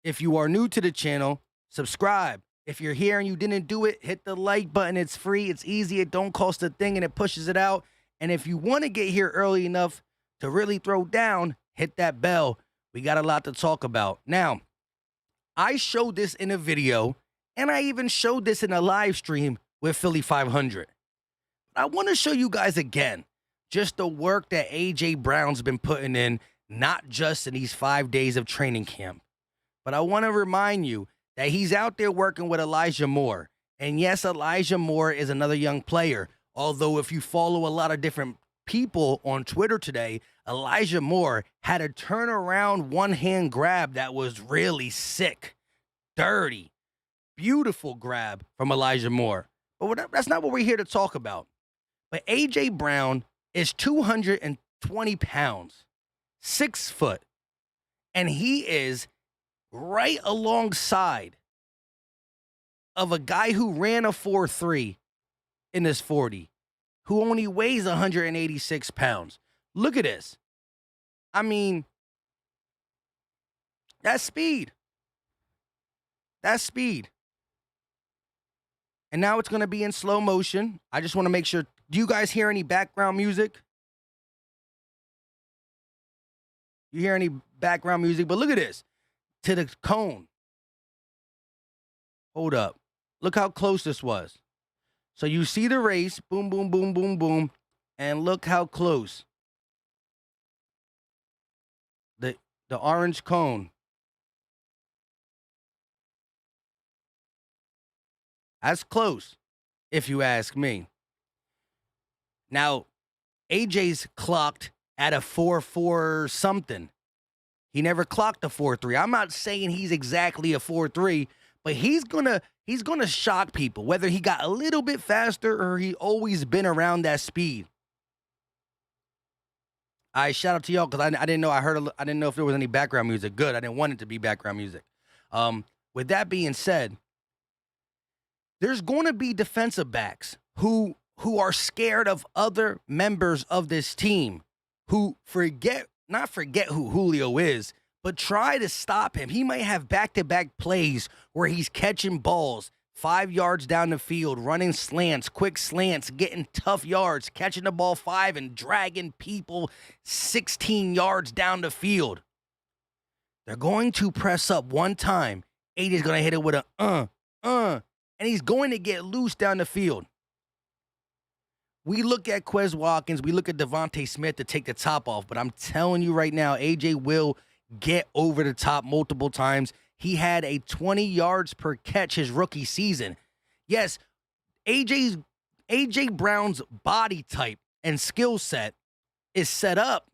if you are new to the channel, subscribe. If you're here and you didn't do it, hit the like button. It's free. It's easy. It don't cost a thing, and it pushes it out. And if you want to get here early enough to really throw down, hit that bell. We got a lot to talk about. Now, I showed this in a video, and I even showed this in a live stream with Philly 500. I want to show you guys again just the work that A.J. Brown's been putting in, not just in these 5 days of training camp. But I want to remind you that he's out there working with Elijah Moore. And yes, Elijah Moore is another young player. Although if you follow a lot of different people on Twitter today, Elijah Moore had a turnaround one-hand grab that was really sick, dirty, beautiful grab from Elijah Moore. But that's not what we're here to talk about. But A.J. Brown is 220 pounds, 6 foot, and he is right alongside of a guy who ran a 4.3 in his 40, who only weighs 186 pounds. Look at this. I mean, that's speed. That's speed. And now it's going to be in slow motion. I just want to make sure. Do you guys hear any background music? You hear any background music? But look at this. To the cone. Hold up. Look how close this was. So you see the race. Boom, boom, boom, boom, boom. And look how close. The orange cone. That's close, if you ask me. Now, AJ's clocked at a 4.4 something. He never clocked a 4.3. I'm not saying he's exactly a 4.3, but he's gonna shock people, whether he got a little bit faster or he always been around that speed. I shout out to y'all because I didn't know I didn't know if there was any background music. Good, I didn't want it to be background music. With that being said, there's going to be defensive backs who are scared of other members of this team, who not forget who Julio is, but try to stop him. He might have back-to-back plays where he's catching balls 5 yards down the field, running slants, quick slants, getting tough yards, catching the ball 5 and dragging people 16 yards down the field. They're going to press up one time. AJ's going to hit it with a and he's going to get loose down the field. We look at Quez Watkins, we look at Devontae Smith to take the top off, but I'm telling you right now, AJ will get over the top multiple times. He had a 20 yards per catch his rookie season. Yes, AJ Brown's body type and skill set is set up.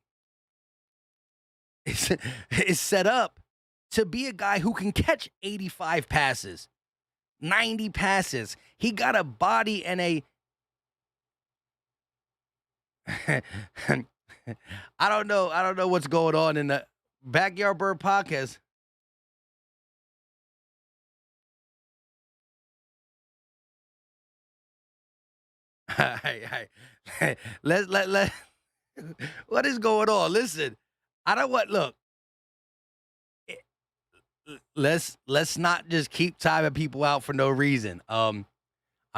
Is set up to be a guy who can catch 85 passes. 90 passes. He got a body and a I don't know what's going on in the Backyard Bird podcast. Let what is going on? Listen, I don't want look. Let's not just keep timing people out for no reason. I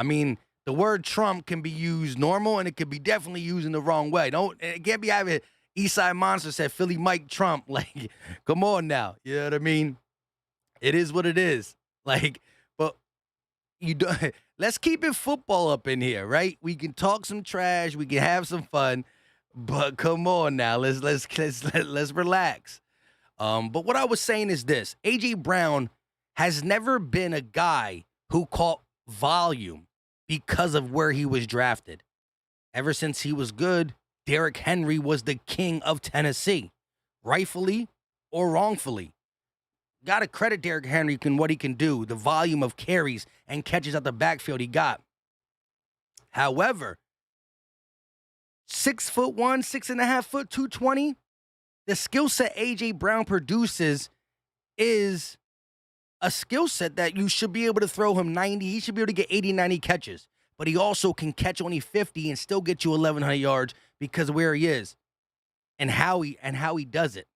mean, The word Trump can be used normal, and it can be definitely used in the wrong way. It can't be having Eastside Monster said Philly Mike Trump. Like, come on now. You know what I mean? It is what it is. Like, but you don't. Let's keep it football up in here, right? We can talk some trash, we can have some fun, but come on now. Let's relax. But what I was saying is this: AJ Brown has never been a guy who caught volume because of where he was drafted. Ever since he was good, Derrick Henry was the king of Tennessee, rightfully or wrongfully. Got to credit Derrick Henry and what he can do, the volume of carries and catches out the backfield he got. However, 6'1", 6.5 foot, 220, the skill set AJ Brown produces is a skill set that you should be able to throw him 90. He should be able to get 80, 90 catches. But he also can catch only 50 and still get you 1,100 yards because of where he is and how he does it.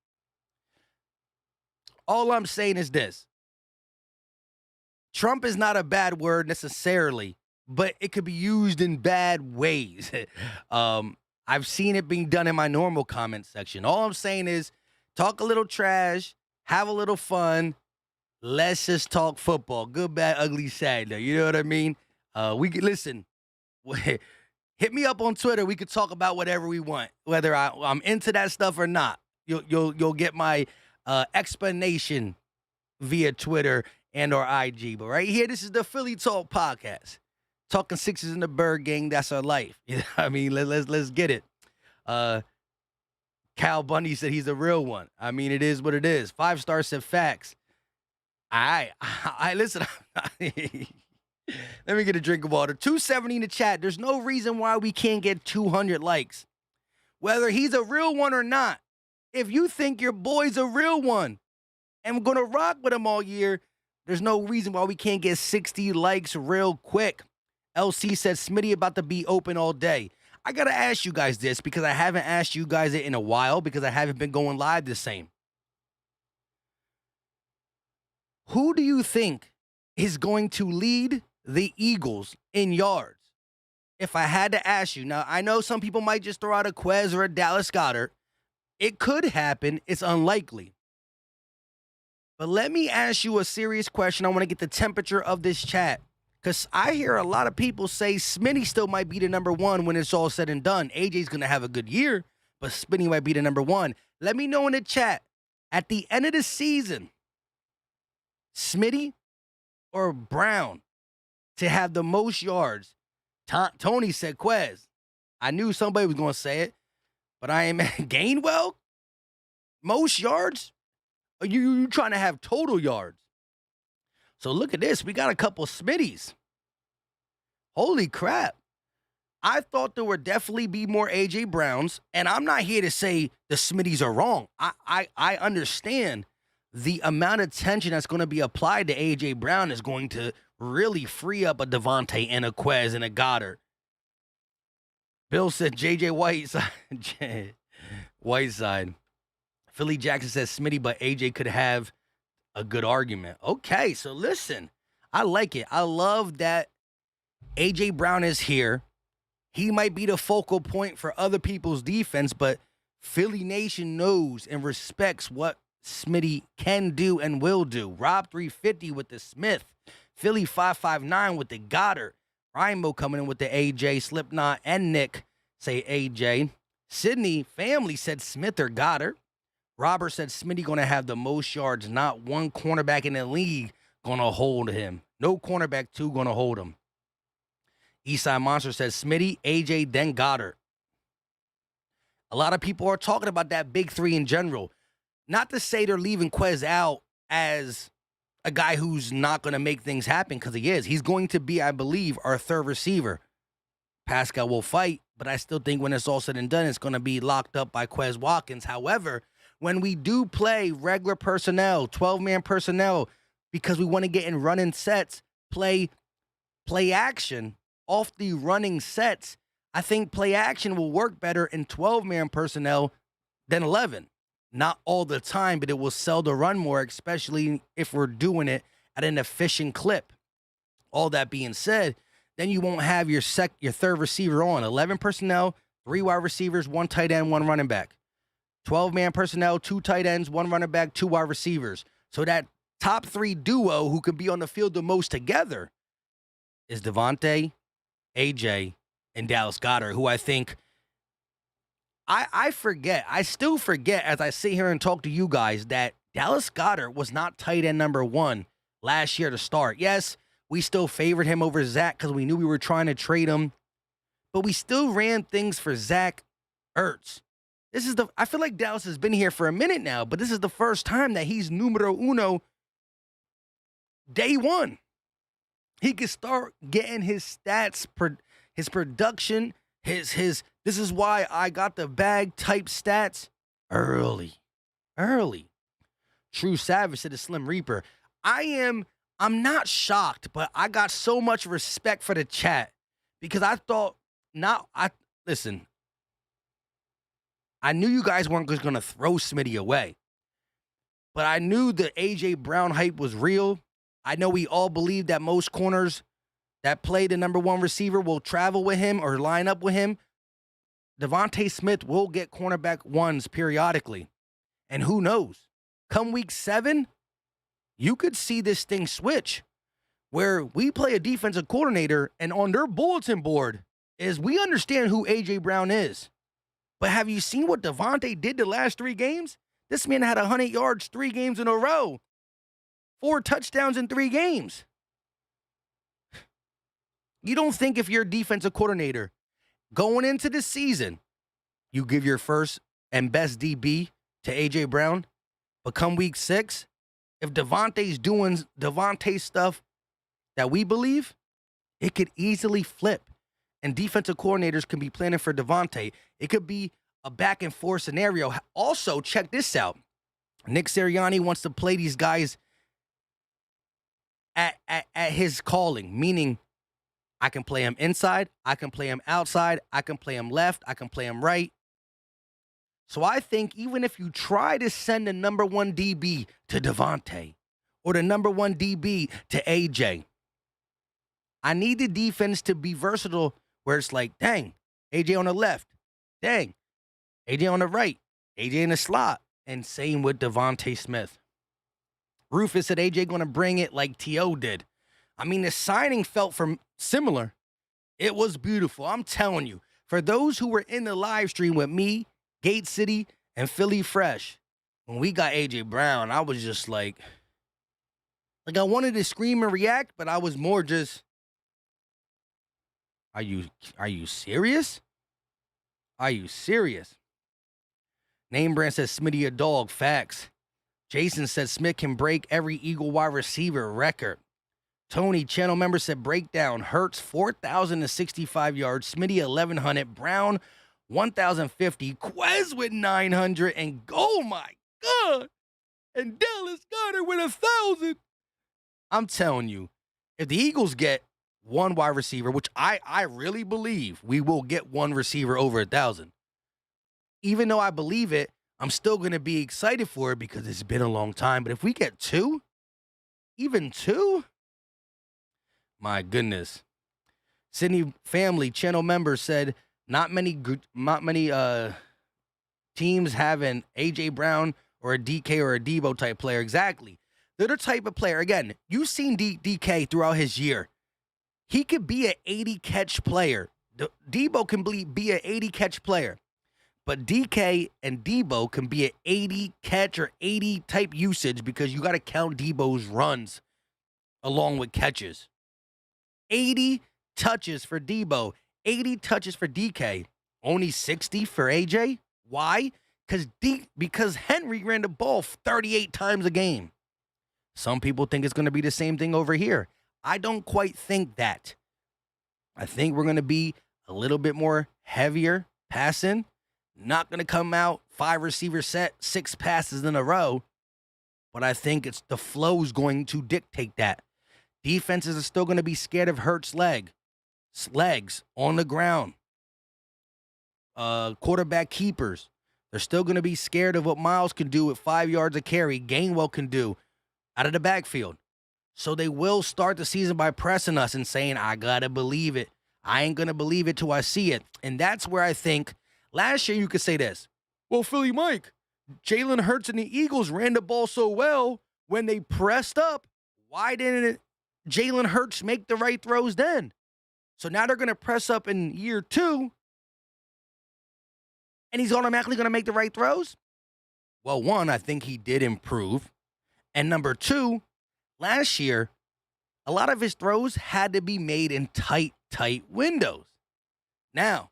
All I'm saying is this. Trump is not a bad word necessarily, but it could be used in bad ways. I've seen it being done in my normal comment section. All I'm saying is talk a little trash, have a little fun. Let's just talk football. Good, bad, ugly, sad. You know what I mean? We can listen. Hit me up on Twitter. We could talk about whatever we want, whether I'm into that stuff or not. You'll get my explanation via Twitter and or IG. But right here, this is the Philly Talk Podcast. Talking Sixers in the Bird Gang. That's our life. You know what I mean? Let's get it. Cal Bundy said he's a real one. I mean, it is what it is. 5-star said facts. I listen. Let me get a drink of water. 270 in the chat. There's no reason why we can't get 200 likes. Whether he's a real one or not. If you think your boy's a real one and we're going to rock with him all year, there's no reason why we can't get 60 likes real quick. LC said Smitty about to be open all day. I got to ask you guys this because I haven't asked you guys it in a while because I haven't been going live the same. Who do you think is going to lead the Eagles in yards? If I had to ask you, now I know some people might just throw out a Quez or a Dallas Goedert. It could happen. It's unlikely. But let me ask you a serious question. I want to get the temperature of this chat because I hear a lot of people say Smitty still might be the number one when it's all said and done. AJ's going to have a good year, but Smitty might be the number one. Let me know in the chat. At the end of the season, Smitty or Brown to have the most yards? Tony said Quez. I knew somebody was going to say it, but I ain't Gainwell? Most yards? Are you trying to have total yards? So look at this. We got a couple Smitties. Holy crap. I thought there would definitely be more A.J. Browns, and I'm not here to say the Smitties are wrong. I understand the amount of tension that's going to be applied to A.J. Brown is going to really free up a Devontae and a Quez and a Goddard. Bill said J.J. Whiteside. Philly Jackson says Smitty, but A.J. could have a good argument. Okay, so listen. I like it. I love that A.J. Brown is here. He might be the focal point for other people's defense, but Philly Nation knows and respects what Smitty can do and will do. Rob 350 with the Smith. Philly 559 with the Goddard. Rimo coming in with the AJ. Slipknot and Nick say AJ. Sydney family said Smith or Goddard. Robert said Smitty going to have the most yards. Not one cornerback in the league going to hold him. No cornerback two going to hold him. Eastside Monster says Smitty, AJ, then Goddard. A lot of people are talking about that big three in general. Not to say they're leaving Quez out as a guy who's not going to make things happen, because he is. He's going to be, I believe, our third receiver. Pascal will fight, but I still think when it's all said and done, it's going to be locked up by Quez Watkins. However, when we do play regular personnel, 12-man personnel, because we want to get in running sets, play action off the running sets, I think play action will work better in 12-man personnel than 11. Not all the time, but it will sell the run more, especially if we're doing it at an efficient clip. All that being said, then you won't have your third receiver on. 11 personnel, 3 wide receivers, 1 tight end, 1 running back. 12-man personnel, 2 tight ends, 1 running back, 2 wide receivers. So that top 3 duo who can be on the field the most together is Davante, AJ, and Dallas Goedert, who I think I forget. I still forget as I sit here and talk to you guys that Dallas Goedert was not tight end number 1 last year to start. Yes, we still favored him over Zach because we knew we were trying to trade him, but we still ran things for Zach Ertz. I feel like Dallas has been here for a minute now, but this is the first time that he's numero uno day 1. He can start getting his stats, his production, his this is why I got the bag type stats early. True Savage said the Slim Reaper. I'm not shocked, but I got so much respect for the chat because I thought listen. I knew you guys weren't just going to throw Smitty away, but I knew the A.J. Brown hype was real. I know we all believe that most corners that play the number 1 receiver will travel with him or line up with him. Devontae Smith will get cornerback 1s periodically. And who knows? Come week 7, you could see this thing switch where we play a defensive coordinator and on their bulletin board is we understand who A.J. Brown is. But have you seen what Devontae did the last 3 games? This man had 100 yards 3 games in a row. 4 touchdowns in 3 games. You don't think if you're a defensive coordinator going into the season, you give your first and best DB to A.J. Brown, but come week 6, if Devontae's doing Devontae stuff that we believe, it could easily flip. And defensive coordinators can be planning for Devontae. It could be a back and forth scenario. Also, check this out. Nick Sirianni wants to play these guys at his calling, meaning I can play him inside, I can play him outside, I can play him left, I can play him right. So I think even if you try to send the number 1 DB to Devontae or the number 1 DB to AJ, I need the defense to be versatile where it's like, dang, AJ on the left, dang, AJ on the right, AJ in the slot, and same with Devontae Smith. Rufus said AJ going to bring it like T.O. did. I mean, the signing felt similar. It was beautiful. I'm telling you, for those who were in the live stream with me, Gate City, and Philly Fresh, when we got AJ Brown, I was just like I wanted to scream and react, but I was more just, are you serious? Are you serious? Name Brand says Smitty a dog. Facts. Jason said Smith can break every Eagle wide receiver record. Tony, channel member, said breakdown. Hurts 4,065 yards. Smitty 1,100. Brown 1,050. Quez with 900. And oh my God. And Dallas Goedert with 1,000. I'm telling you, if the Eagles get 1 wide receiver, which I really believe we will get 1 receiver over 1,000. Even though I believe it, I'm still going to be excited for it because it's been a long time. But if we get 2, even 2, my goodness. Sydney family channel member said not many teams have an A.J. Brown or a DK or a Debo type player. Exactly. They're the type of player. Again, you've seen DK throughout his year. He could be an 80-catch player. Debo can be an 80-catch player. But DK and Debo can be an 80-catch or 80-type usage because you got to count Debo's runs along with catches. 80 touches for Debo, 80 touches for DK, only 60 for AJ. Why? Because Henry ran the ball 38 times a game. Some people think it's going to be the same thing over here. I don't quite think that. I think we're going to be a little bit more heavier passing. Not going to come out 5 receiver set, 6 passes in a row. But I think it's the flow's going to dictate that. Defenses are still going to be scared of Hurts' legs on the ground. Quarterback keepers. They're still going to be scared of what Miles can do with 5 yards of carry. Gainwell can do out of the backfield. So they will start the season by pressing us and saying, I got to believe it. I ain't going to believe it till I see it. And that's where I think last year you could say this. Well, Philly Mike, Jalen Hurts and the Eagles ran the ball so well when they pressed up. Why didn't Jalen Hurts make the right throws then? So now they're going to press up in year 2, and he's automatically going to make the right throws? Well, one, I think he did improve. And number 2, last year, a lot of his throws had to be made in tight windows. Now,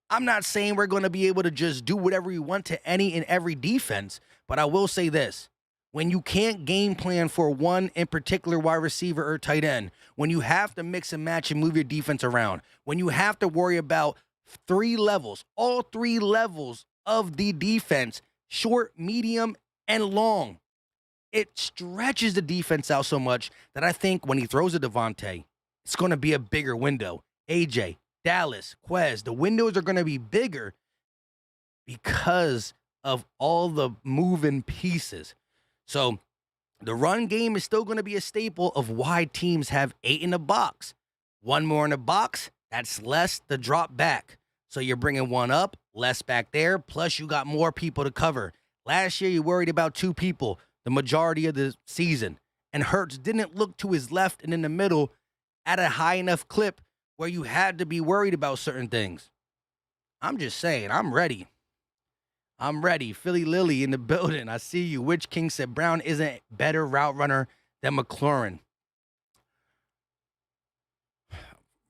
I'm not saying we're going to be able to just do whatever we want to any and every defense, but I will say this. When you can't game plan for one in particular wide receiver or tight end, when you have to mix and match and move your defense around, when you have to worry about 3 levels, all 3 levels of the defense, short, medium, and long, it stretches the defense out so much that I think when he throws a Devontae, it's going to be a bigger window. AJ, Dallas, Quez, the windows are going to be bigger because of all the moving pieces. So the run game is still going to be a staple of why teams have 8 in the box. 1 more in the box, that's less the drop back. So you're bringing 1 up, less back there, plus you got more people to cover. Last year, you worried about 2 people the majority of the season, and Hurts didn't look to his left and in the middle at a high enough clip where you had to be worried about certain things. I'm just saying, I'm ready. I'm ready. Philly Lily in the building. I see you. Witch King said Brown isn't better route runner than McLaurin.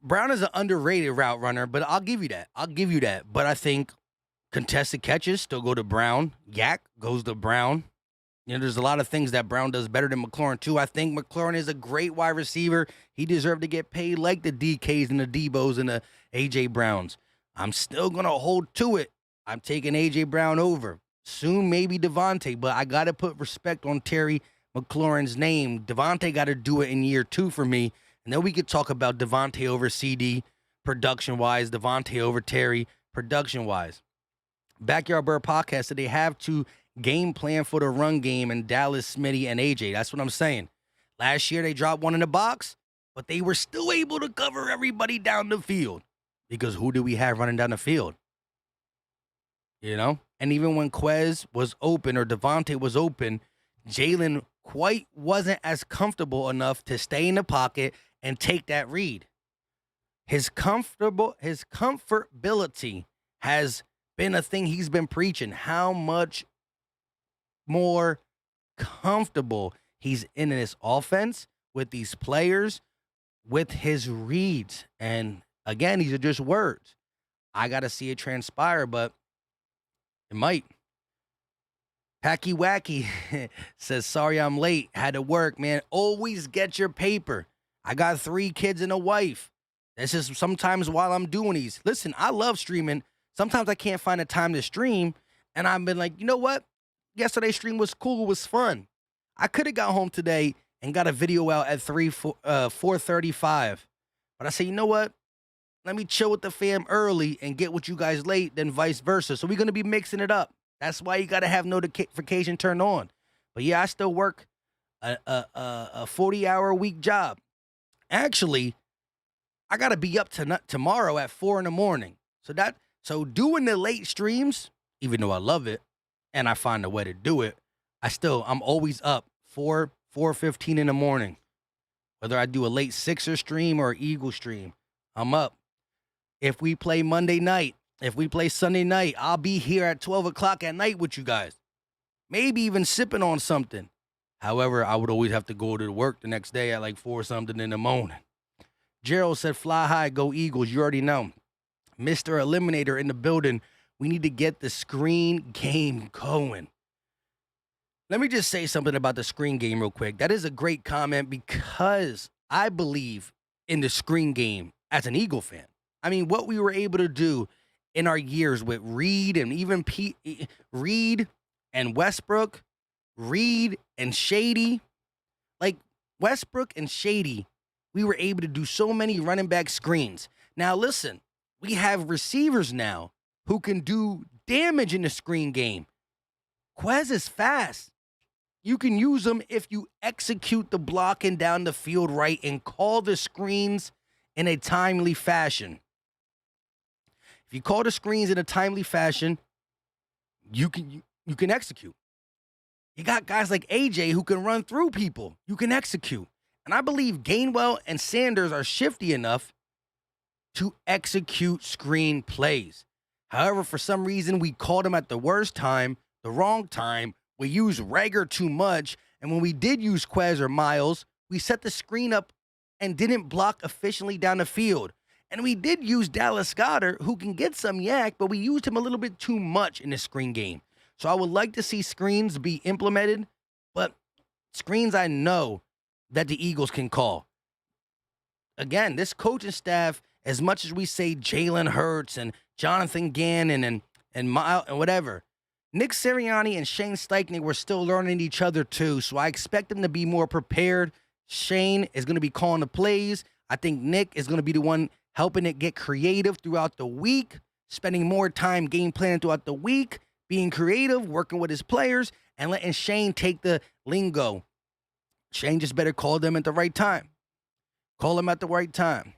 Brown is an underrated route runner, but I'll give you that. But I think contested catches still go to Brown. Yak goes to Brown. You know, there's a lot of things that Brown does better than McLaurin, too. I think McLaurin is a great wide receiver. He deserved to get paid like the DKs and the Debos and the A.J. Browns. I'm still going to hold to it. I'm taking A.J. Brown over. Soon, maybe Devontae, but I got to put respect on Terry McLaurin's name. Devontae got to do it in year 2 for me. And then we could talk about Devontae over CD production-wise, Devontae over Terry production-wise. Backyard Bird Podcast said they have to game plan for the run game in Dallas, Smitty, and AJ. That's what I'm saying. Last year, they dropped 1 in the box, but they were still able to cover everybody down the field. Because who do we have running down the field? You know? And even when Quez was open or Devontae was open, Jalen quite wasn't as comfortable enough to stay in the pocket and take that read. His comfortability has been a thing he's been preaching. How much more comfortable he's in this offense with these players, with his reads. And again, these are just words. I got to see it transpire, but it might. Packy Wacky says, sorry I'm late. Had to work, man. Always get your paper. I got 3 kids and a wife. This is sometimes while I'm doing these. Listen, I love streaming. Sometimes I can't find the time to stream. And I've been like, you know what? Yesterday's stream was cool. It was fun. I could have got home today and got a video out at 4:35. But I say, you know what? Let me chill with the fam early and get with you guys late, then vice versa. So we're going to be mixing it up. That's why you got to have notification turned on. But yeah, I still work a 40-hour-a-week job. Actually, I got to be up tomorrow at 4 in the morning. So doing the late streams, even though I love it and I find a way to do it, I'm always up 4:15 in the morning. Whether I do a late Sixer stream or Eagle stream, I'm up. If we play Monday night, if we play Sunday night, I'll be here at 12 o'clock at night with you guys. Maybe even sipping on something. However, I would always have to go to work the next day at like 4 something in the morning. Gerald said, fly high, go Eagles. You already know. Mr. Eliminator in the building. We need to get the screen game going. Let me just say something about the screen game real quick. That is a great comment because I believe in the screen game as an Eagle fan. I mean, what we were able to do in our years with Reed and even Reed and Westbrook, Reed and Shady. Like Westbrook and Shady, we were able to do so many running back screens. Now, listen, we have receivers now who can do damage in the screen game. Quez is fast. You can use them if you execute the blocking down the field right and call the screens in a timely fashion. If you call the screens in a timely fashion, you can execute. You got guys like AJ who can run through people. You can execute. And I believe Gainwell and Sanders are shifty enough to execute screen plays. However, for some reason, we called them at the worst time, the wrong time. We used Rager too much. And when we did use Quez or Miles, we set the screen up and didn't block efficiently down the field. And we did use Dallas Goedert, who can get some yak, but we used him a little bit too much in the screen game. So I would like to see screens be implemented, but screens I know that the Eagles can call. Again, this coaching staff, as much as we say Jalen Hurts and Jonathan Gannon and Miles and whatever, Nick Sirianni and Shane Steichen were still learning each other too, so I expect them to be more prepared. Shane is going to be calling the plays. I think Nick is going to be the one helping it get creative throughout the week, spending more time game planning throughout the week, being creative, working with his players, and letting Shane take the lingo. Shane just better call them at the right time. Call them at the right time.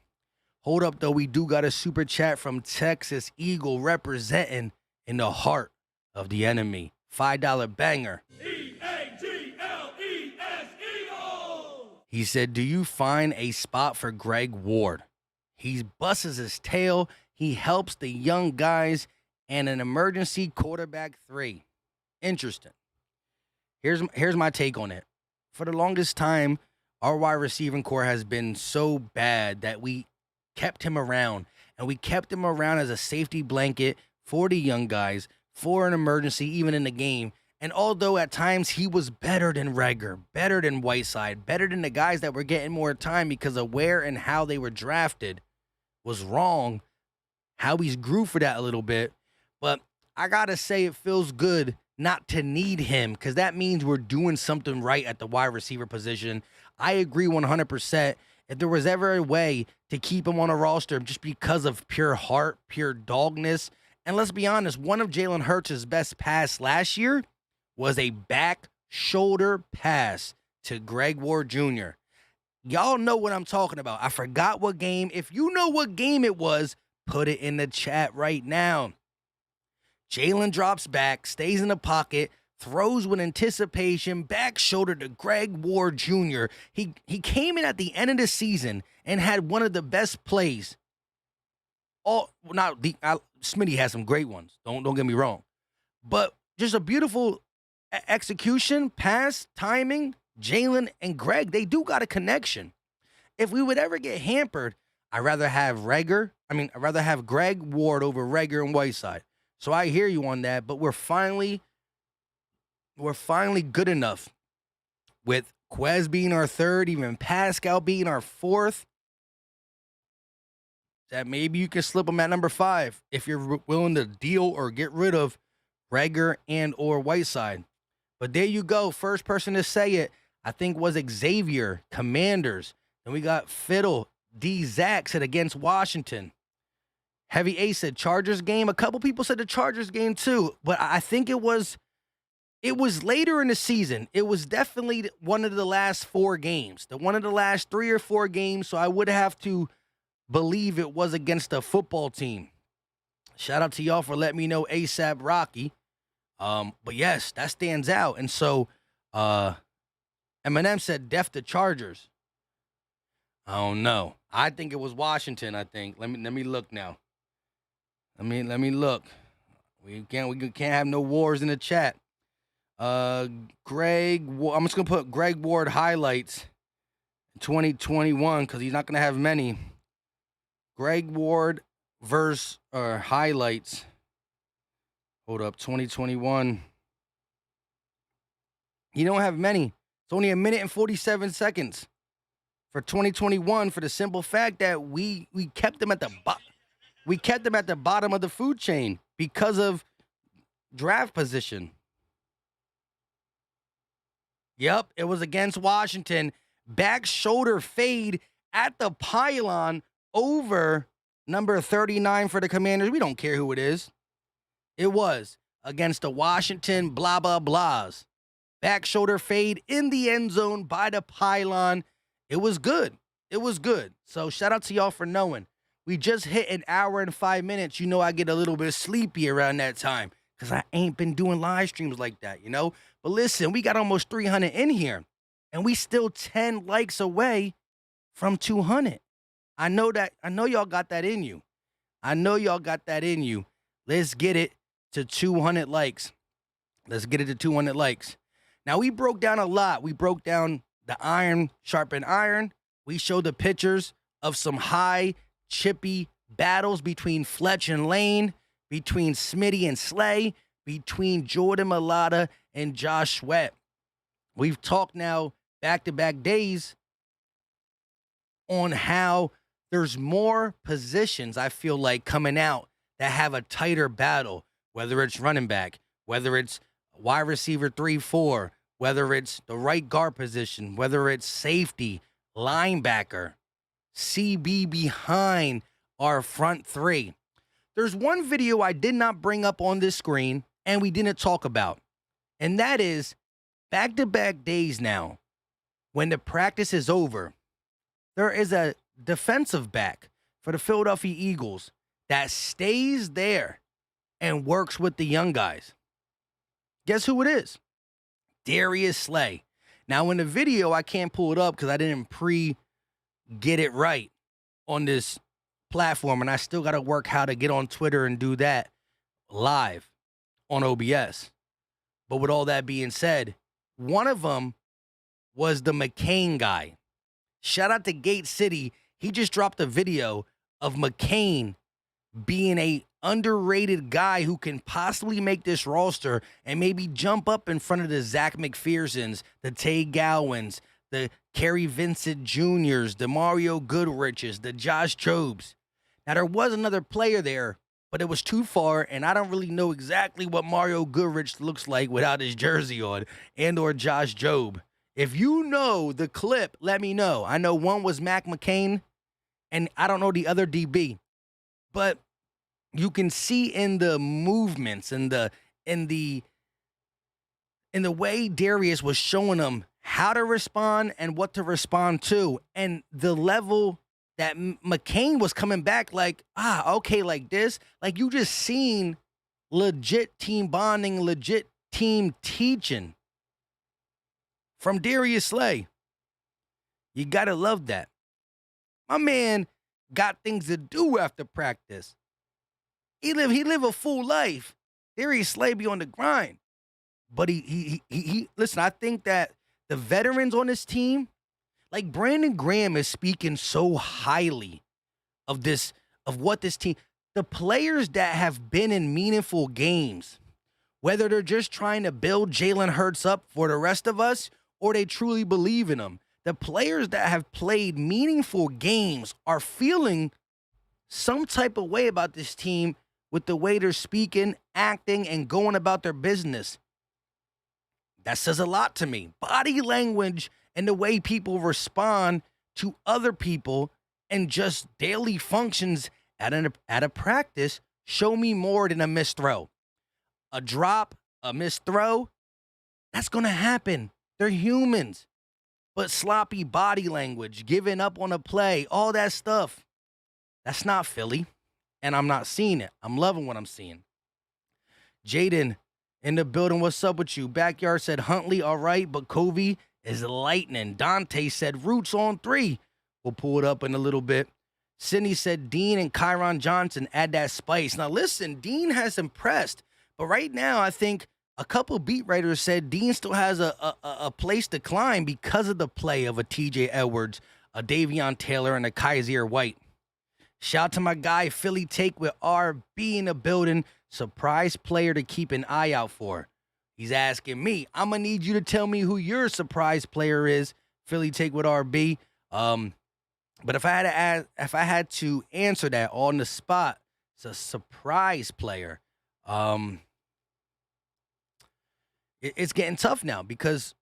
Hold up, though. We do got a super chat from Texas Eagle representing in the heart of the enemy. $5 banger. EAGLES Eagles! He said, do you find a spot for Greg Ward? He busts his tail. He helps the young guys and an emergency quarterback 3. Interesting. Here's my take on it. For the longest time, our wide receiving core has been so bad that we kept him around. And we kept him around as a safety blanket for the young guys, for an emergency, even in the game. And although at times he was better than Rager, better than Whiteside, better than the guys that were getting more time because of where and how they were drafted was wrong, how he's grew for that a little bit. But I got to say it feels good not to need him because that means we're doing something right at the wide receiver position. I agree 100%. If there was ever a way to keep him on a roster just because of pure heart, pure dogness, and let's be honest, one of Jalen Hurts' best pass last year was a back shoulder pass to Greg Ward Jr. Y'all know what I'm talking about. I forgot what game. If you know what game it was, put it in the chat right now. Jalen drops back, stays in the pocket, throws with anticipation, back shoulder to Greg Ward Jr. He came in at the end of the season and had one of the best plays. Smitty has some great ones. Don't get me wrong, but just a beautiful execution, pass, timing. Jalen and Greg, they do got a connection. If we would ever get hampered, I'd rather have Greg Ward over Rager and Whiteside. So I hear you on that, but we're finally good enough with Quez being our 3rd, even Pascal being our 4th, that maybe you can slip them at number 5 if you're willing to deal or get rid of Rager and or Whiteside. But there you go. First person to say it, I think, was Xavier, Commanders. Then we got Fiddle. D. Zach said against Washington. Heavy A said Chargers game. A couple people said the Chargers game too. But I think it was later in the season. It was definitely one of the last 4 games. One of the last 3 or 4 games. So I would have to believe it was against a football team. Shout out to y'all for letting me know ASAP Rocky. But yes, that stands out. And so Eminem said def the Chargers. I don't know. I think it was Washington, I think. Let me look now. Let me look. We can't have no wars in the chat. I'm just gonna put Greg Ward highlights 2021 because he's not gonna have many. Greg Ward verse or highlights. Hold up, 2021. He don't have many. It's only 1 minute and 47 seconds for 2021 for the simple fact that we kept him at the bottom of the food chain because of draft position. Yep, it was against Washington. Back shoulder fade at the pylon over number 39 for the Commanders. We don't care who it is. It was against the Washington blah, blah, blahs. back shoulder fade in the end zone by the pylon. It was good. It was good. So shout out to y'all for knowing. We just hit an hour and 5 minutes. You know I get a little bit sleepy around that time because I ain't been doing live streams like that, you know? But listen, we got almost 300 in here, and we still 10 likes away from 200. I know y'all got that in you. I know y'all got that in you. Let's get it to 200 likes. Let's get it to 200 likes. Now, we broke down a lot. We broke down the iron sharpen iron. We showed the pictures of some high, chippy battles between Fletch and Lane, between Smitty and Slay, between Jordan Milada and Josh Swett. We've talked now back-to-back days on how there's more positions, I feel like, coming out that have a tighter battle, whether it's running back, whether it's wide receiver 3-4, whether it's the right guard position, whether it's safety, linebacker, CB behind our front three. There's one video I did not bring up on this screen and we didn't talk about, and that is back-to-back days now, when the practice is over, there is a defensive back for the Philadelphia Eagles that stays there and works with the young guys. Guess who it is? Darius Slay. Now, in the video, I can't pull it up because I didn't get it right on this platform, and I still got to work how to get on Twitter and do that live on OBS. But with all that being said, one of them was the McCain guy. Shout out to Gate City. He just dropped a video of McCain being a underrated guy who can possibly make this roster and maybe jump up in front of the Zach McPhersons, the Tay Gowans, the Kerry Vincent Jr.'s, the Mario Goodriches, the Josh Jobs. Now, there was another player there, but it was too far, and I don't really know exactly what Mario Goodrich looks like without his jersey on, and or Josh Job. If you know the clip, let me know. I know one was Mac McCain, and I don't know the other DB. But you can see in the movements and in the way Darius was showing them how to respond and what to respond to, and the level that McCain was coming back like, okay, like this. Like, you just seen legit team bonding, legit team teaching from Darius Slay. You got to love that. My man got things to do after practice. He live a full life. Darius Slay be on the grind. But he listen, I think that the veterans on this team, like Brandon Graham is speaking so highly of what this team, the players that have been in meaningful games, whether they're just trying to build Jalen Hurts up for the rest of us or they truly believe in him. The players that have played meaningful games are feeling some type of way about this team with the way they're speaking, acting, and going about their business. That says a lot to me. Body language and the way people respond to other people and just daily functions at a practice show me more than a missed throw. A drop, a missed throw, that's going to happen. They're humans. But sloppy body language, giving up on a play, all that stuff, that's not Philly. And I'm not seeing it. I'm loving what I'm seeing. Jaden in the building, what's up with you? Backyard said Huntley, all right, but Covey is lightning. Dante said Roots on 3. We'll pull it up in a little bit. Sydney said Dean and Kyron Johnson add that spice. Now, listen, Dean has impressed. But right now, I think a couple beat writers said Dean still has a place to climb because of the play of a TJ Edwards, a Davion Taylor, and a Kaiser White. Shout out to my guy, Philly Take with RB in the building. Surprise player to keep an eye out for. He's asking me. I'm going to need you to tell me who your surprise player is, Philly Take with RB. But if I had to answer that on the spot, it's a surprise player. It's getting tough now because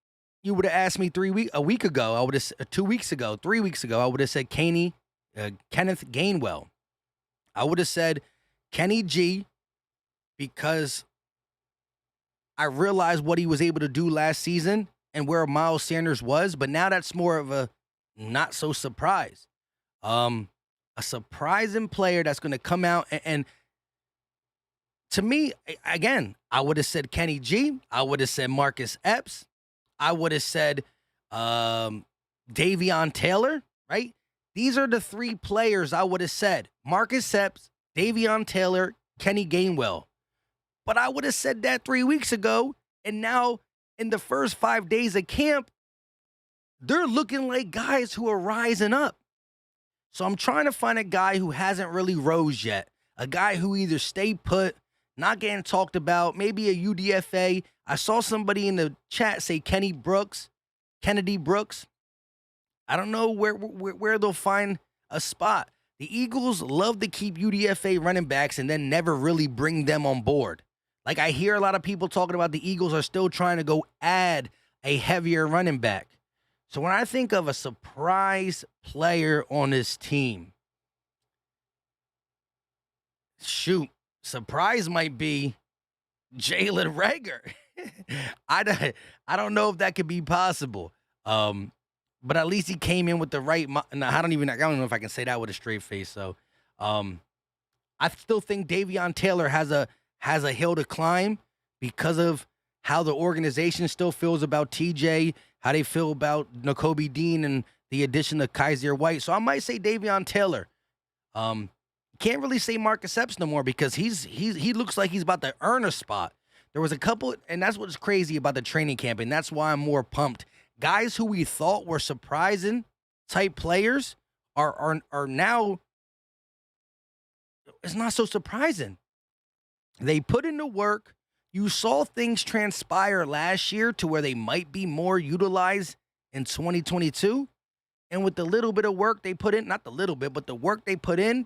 you would have asked me 2 weeks ago, I would have 3 weeks ago, I would have said Kenneth Gainwell. I would have said Kenny G because I realized what he was able to do last season and where Miles Sanders was, but now that's more of a not so surprise. A surprising player that's going to come out and to me, again, I would have said Kenny G. I would have said Marcus Epps. I would have said Davion Taylor, right? These are the three players I would have said. Marcus Epps, Davion Taylor, Kenny Gainwell. But I would have said that 3 weeks ago, and now in the first 5 days of camp, they're looking like guys who are rising up. So I'm trying to find a guy who hasn't really rose yet, a guy who either stay put, not getting talked about, maybe a UDFA. I saw somebody in the chat say Kennedy Brooks. I don't know where they'll find a spot. The Eagles love to keep UDFA running backs and then never really bring them on board. Like I hear a lot of people talking about the Eagles are still trying to go add a heavier running back. So when I think of a surprise player on this team, surprise might be Jalen Reagor. I don't know if that could be possible. But at least he came in with the right. I don't know if I can say that with a straight face. So, I still think Davion Taylor has a hill to climb because of how the organization still feels about TJ, how they feel about Nakobe Dean and the addition of Kaiser White. So I might say Davion Taylor. Can't really say Marcus Epps no more because he looks like he's about to earn a spot. There was a couple, and that's what's crazy about the training camp, and that's why I'm more pumped. Guys who we thought were surprising type players are now, it's not so surprising. They put in the work. You saw things transpire last year to where they might be more utilized in 2022. And with the little bit of work they put in, not the little bit, but the work they put in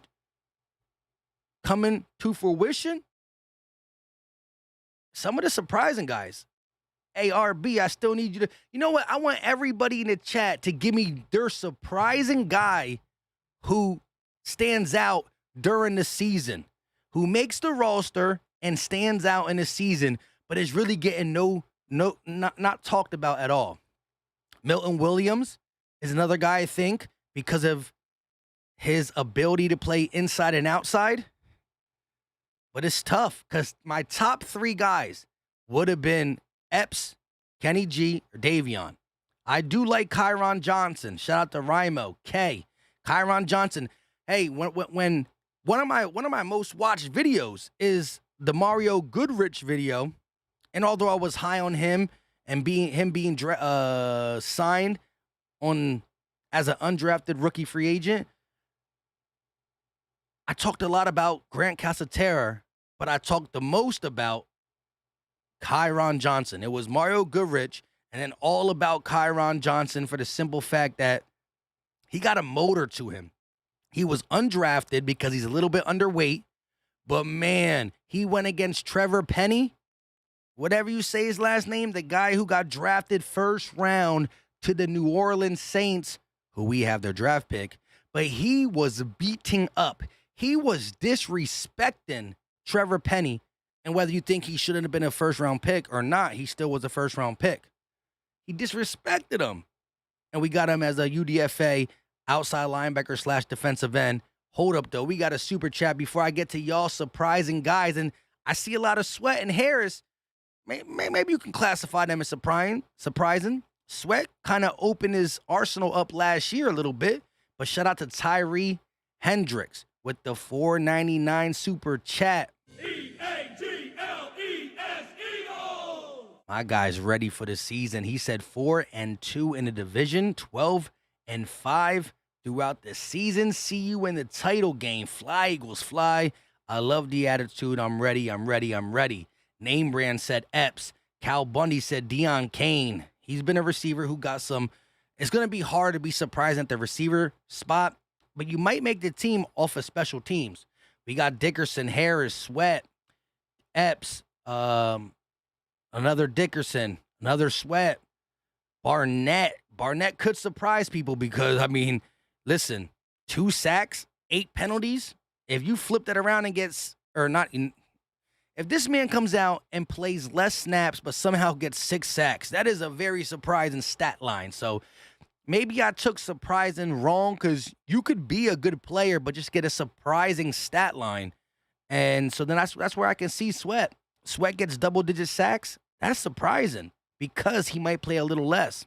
coming to fruition, some of the surprising guys. ARB, I still need you to, you know what? I want everybody in the chat to give me their surprising guy who stands out during the season, who makes the roster and stands out in the season, but is really getting not talked about at all. Milton Williams is another guy, I think, because of his ability to play inside and outside. But it's tough because my top three guys would have been Epps, Kenny G, or Davion. I do like Kyron Johnson. Shout out to Rimo K. Kyron Johnson. Hey, when one of my most watched videos is the Mario Goodrich video, and although I was high on him and being signed on as an undrafted rookie free agent, I talked a lot about Grant Casatera, but I talked the most about Kyron Johnson. It was Mario Goodrich and then all about Kyron Johnson for the simple fact that he got a motor to him. He was undrafted because he's a little bit underweight, but man, he went against Trevor Penny, whatever you say his last name, the guy who got drafted first round to the New Orleans Saints, who we have their draft pick, but he was beating up. He was disrespecting Trevor Penny. And whether you think he shouldn't have been a first-round pick or not, he still was a first-round pick. He disrespected him. And we got him as a UDFA outside linebacker / defensive end. Hold up, though. We got a super chat before I get to y'all surprising guys. And I see a lot of Swett and Harris. Maybe you can classify them as surprising. Swett kind of opened his arsenal up last year a little bit. But shout out to Tyree Hendricks with the $4.99 super chat. My guy's ready for the season. He said 4-2 in the division, 12-5 throughout the season. See you in the title game. Fly, Eagles, fly. I love the attitude. I'm ready. Name brand said Epps. Cal Bundy said Deion Kane. He's been a receiver who got some. It's going to be hard to be surprised at the receiver spot, but you might make the team off of special teams. We got Dickerson, Harris, Swett, Epps, another Dickerson, another Swett, Barnett. Barnett could surprise people because, I mean, listen, 2 sacks, 8 penalties. If you flip that around and If this man comes out and plays less snaps but somehow gets 6 sacks, that is a very surprising stat line. So maybe I took surprising wrong because you could be a good player but just get a surprising stat line. And so then that's where I can see Swett. Swett gets double-digit sacks. That's surprising because he might play a little less.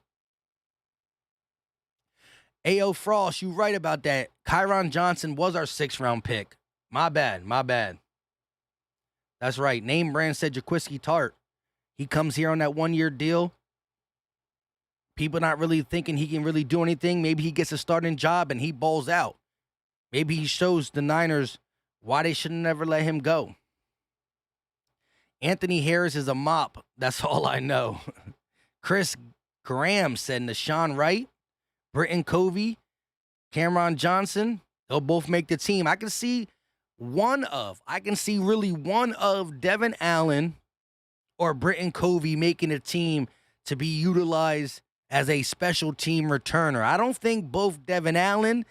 Ayo Frost, you right about that. Kyron Johnson was our 6th-round pick. My bad. That's right. Name brand said Jaquiski Tart. He comes here on that 1-year deal. People not really thinking he can really do anything. Maybe he gets a starting job and he balls out. Maybe he shows the Niners why they should never let him go. Anthony Harris is a mop. That's all I know. Chris Graham said Nashawn Wright, Britton Covey, Cameron Johnson, they'll both make the team. I can see really one of Devin Allen or Britton Covey making a team to be utilized as a special team returner. I don't think both Devin Allen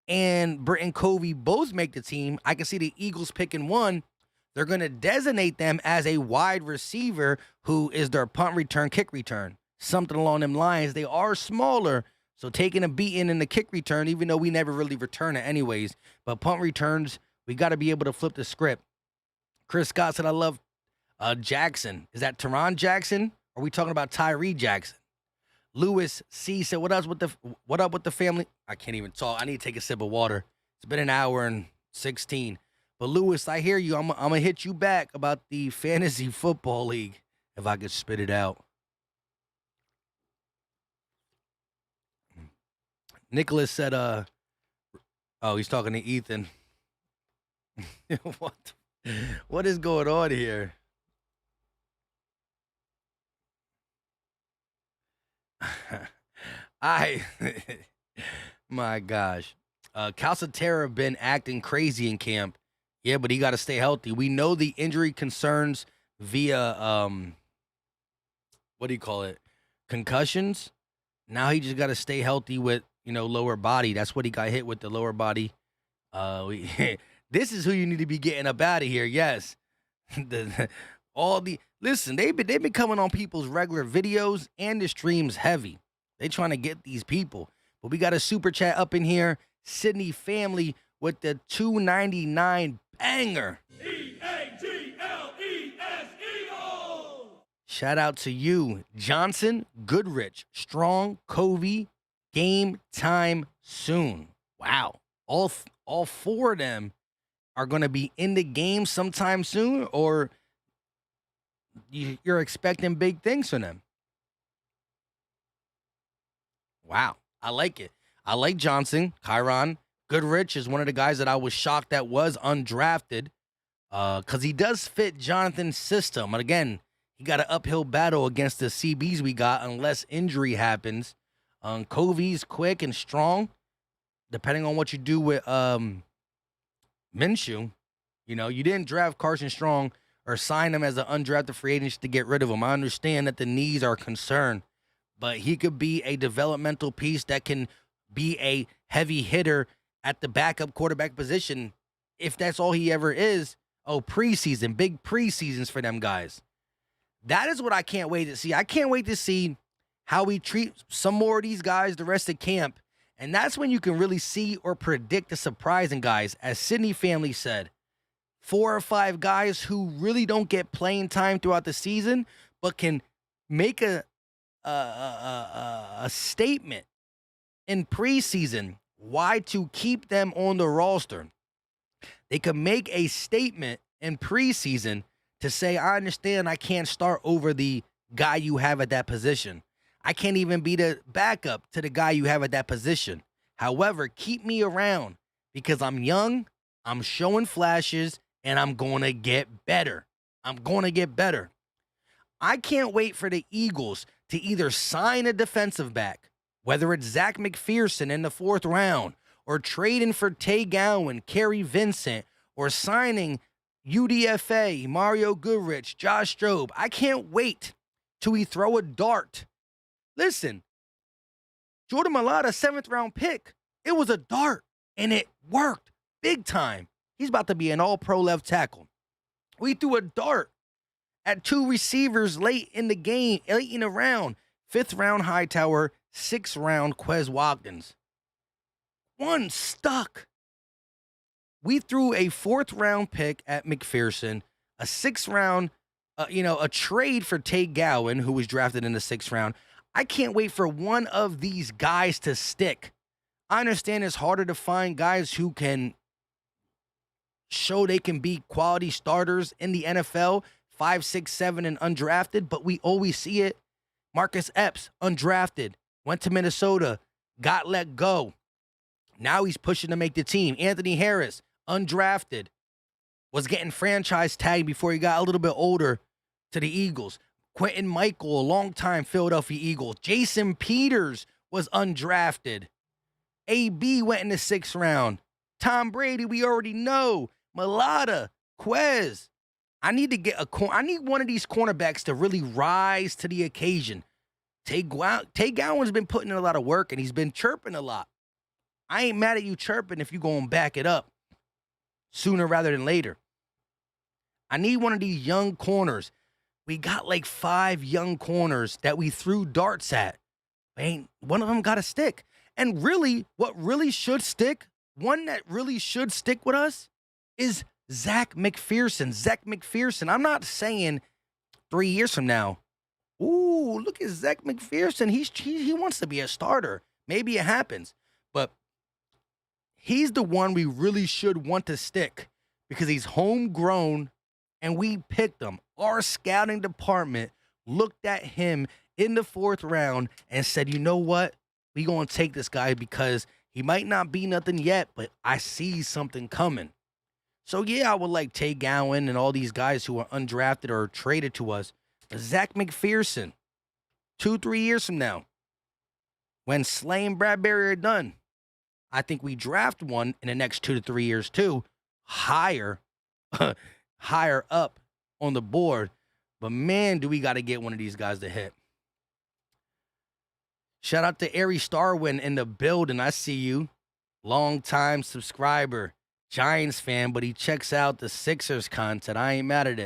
and Britton Covey both make the team. I can see the Eagles picking one. They're going to designate them as a wide receiver who is their punt return, kick return, something along them lines. They are smaller, so taking a beating in the kick return, even though we never really return it anyways. But punt returns, we got to be able to flip the script. Chris Scott said, I love Jackson. Is that Teron Jackson? Or are we talking about Tyree Jackson? Lewis C said, what up with the family? I can't even talk. I need to take a sip of water. It's been an hour and 16. But Lewis, I hear you. I'm going to hit you back about the fantasy football league if I could spit it out. Nicholas said, he's talking to Ethan. What is going on here? My gosh. Calcaterra been acting crazy in camp. Yeah, but he got to stay healthy. We know the injury concerns via, concussions. Now he just got to stay healthy with, lower body. That's what he got hit with, the lower body. This is who you need to be getting up out of here. Yes. Listen, they've been coming on people's regular videos and the streams heavy. They trying to get these people. But we got a super chat up in here. Sydney family with the $2.99 banger. E-A-G-L-E-S Eagles! Shout out to you, Johnson, Goodrich, Strong, Covey, game time soon. Wow. All 4 of them are going to be in the game sometime soon, or you're expecting big things from them. Wow. I like it. I like Johnson, Kyron. Goodrich is one of the guys that I was shocked that was undrafted because he does fit Jonathan's system. And again, he got an uphill battle against the CBs we got unless injury happens. Covey's quick and strong, depending on what you do with Minshew. You didn't draft Carson Strong or sign him as an undrafted free agent to get rid of him. I understand that the knees are a concern, but he could be a developmental piece that can be a heavy hitter at the backup quarterback position if that's all he ever is. Preseason, big preseasons for them guys. That is what I can't wait to see. I can't wait to see how we treat some more of these guys the rest of camp. And that's when you can really see or predict the surprising guys. As Sydney family said, 4 or 5 guys who really don't get playing time throughout the season, but can make a statement in preseason. Why to keep them on the roster? They could make a statement in preseason to say, I understand I can't start over the guy you have at that position. I can't even be the backup to the guy you have at that position. However, keep me around because I'm young, I'm showing flashes, and I'm going to get better. I can't wait for the Eagles to either sign a defensive back, whether it's Zach McPherson in the 4th round, or trading for Tay Gowan, Kerry Vincent, or signing UDFA, Mario Goodrich, Josh Jobe. I can't wait till we throw a dart. Listen, Jordan Milada, 7th round pick. It was a dart, and it worked big time. He's about to be an all-pro left tackle. We threw a dart at 2 receivers late in the game, late in the round. 5th round Hightower, 6th round Quez Watkins. One stuck. We threw a 4th round pick at McPherson, a 6th round, a trade for Tay Gowan, who was drafted in the 6th round. I can't wait for one of these guys to stick. I understand it's harder to find guys who can show they can be quality starters in the NFL, 5, 6, 7, and undrafted, but we always see it. Marcus Epps, undrafted, went to Minnesota, got let go. Now he's pushing to make the team. Anthony Harris, undrafted, was getting franchise tagged before he got a little bit older to the Eagles. Quentin Michael, a longtime Philadelphia Eagle. Jason Peters was undrafted. AB went in the 6th round. Tom Brady, we already know. Milada, Quez. I need one of these cornerbacks to really rise to the occasion. Tay Gowan's been putting in a lot of work, and he's been chirping a lot. I ain't mad at you chirping if you go and back it up sooner rather than later. I need one of these young corners. We got like 5 young corners that we threw darts at. Ain't one of them got to stick. And really, what really should stick, one that really should stick with us, is Zach McPherson. Zach McPherson. I'm not saying 3 years from now, ooh, look at Zach McPherson. He wants to be a starter. Maybe it happens. But he's the one we really should want to stick because he's homegrown and we picked him. Our scouting department looked at him in the 4th round and said, you know what? We going to take this guy because he might not be nothing yet, but I see something coming. So, yeah, I would like Tay Gowan and all these guys who are undrafted or traded to us. But Zach McPherson, 2-3 years from now, when Slay and Bradbury are done, I think we draft one in the next 2 to 3 years too, higher up on the board. But, man, do we got to get one of these guys to hit. Shout out to Ari Starwin in the building. I see you. Long-time subscriber. Giants fan, but he checks out the Sixers content. I ain't mad at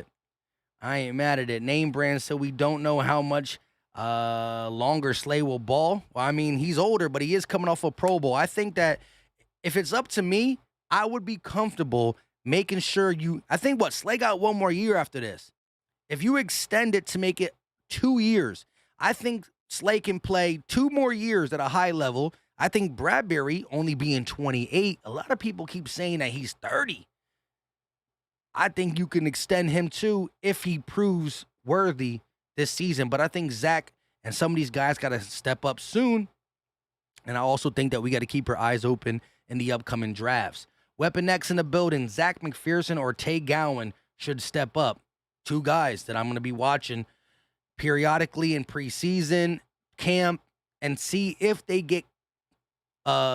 it. Name brand, so we don't know how much longer Slay will ball. Well, I mean, he's older, but he is coming off a Pro Bowl. I think that if it's up to me, I would be comfortable making sure I think Slay got 1 more year after this. If you extend it to make it 2 years, I think Slay can play 2 more years at a high level. I think Bradbury only being 28. A lot of people keep saying that he's 30. I think you can extend him too if he proves worthy this season. But I think Zach and some of these guys got to step up soon. And I also think that we got to keep our eyes open in the upcoming drafts. Weapon X in the building. Zach McPherson or Tay Gowan should step up. 2 guys that I'm going to be watching periodically in preseason, camp, and see if they get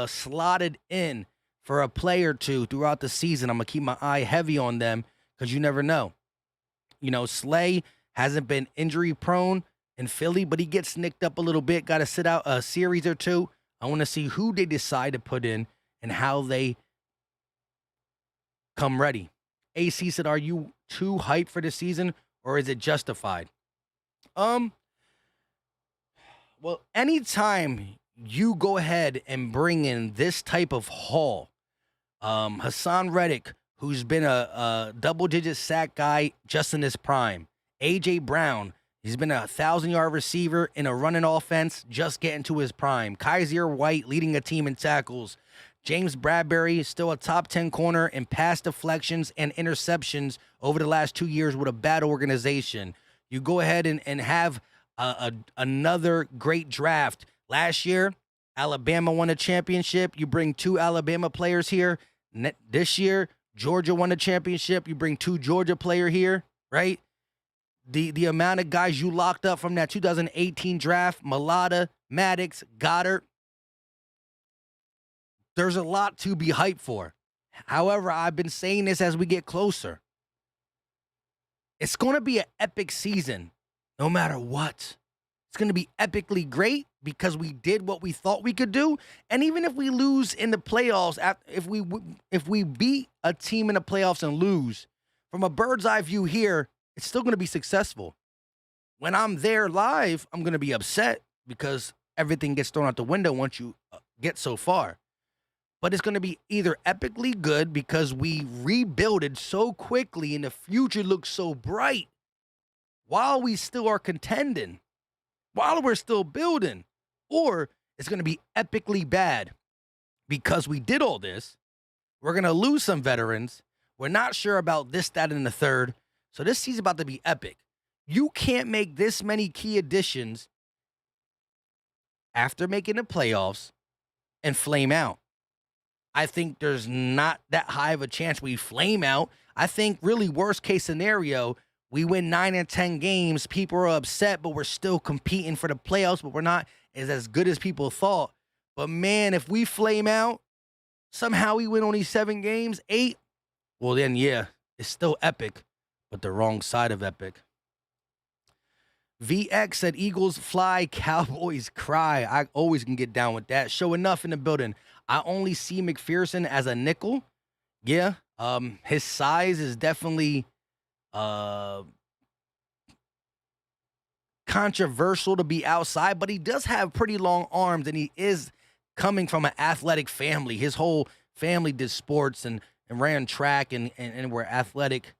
slotted in for a play or 2 throughout the season. I'm going to keep my eye heavy on them because you never know. You know, Slay hasn't been injury prone in Philly, but he gets nicked up a little bit. Got to sit out a series or 2. I want to see who they decide to put in and how they come ready. AC said, are you too hyped for the season or is it justified? Well, anytime you go ahead and bring in this type of haul, Hassan Reddick, who's been a double-digit sack guy just in his prime. A.J. Brown, he's been a 1,000-yard receiver in a running offense, just getting to his prime. Kaiser White leading a team in tackles. James Bradbury is still a top 10 corner in pass deflections and interceptions over the last 2 years with a bad organization. You go ahead and have another great draft. Last year, Alabama won a championship. You bring 2 Alabama players here. This year, Georgia won a championship. You bring 2 Georgia players here, right? The amount of guys you locked up from that 2018 draft, Milada, Maddox, Goddard, there's a lot to be hyped for. However, I've been saying this as we get closer. It's going to be an epic season, no matter what. It's going to be epically great because we did what we thought we could do. And even if we lose in the playoffs, if we beat a team in the playoffs and lose, from a bird's eye view here, it's still going to be successful. When I'm there live, I'm going to be upset because everything gets thrown out the window once you get so far. But it's going to be either epically good because we rebuilded so quickly and the future looks so bright while we still are contending, while we're still building, or it's going to be epically bad because we did all this. We're going to lose some veterans. We're not sure about this, that, and the third. So this season's about to be epic. You can't make this many key additions after making the playoffs and flame out. I think there's not that high of a chance we flame out. I think really worst case scenario, we win 9 and 10 games. People are upset, but we're still competing for the playoffs, but we're not as good as people thought. But man, if we flame out, somehow we win only 7 games, 8, well then yeah, it's still epic, but the wrong side of epic. VX said Eagles fly, Cowboys cry. I always can get down with that. Show enough in the building. I only see McPherson as a nickel. Yeah, his size is definitely controversial to be outside, but he does have pretty long arms, and he is coming from an athletic family. His whole family did sports and ran track and were athletic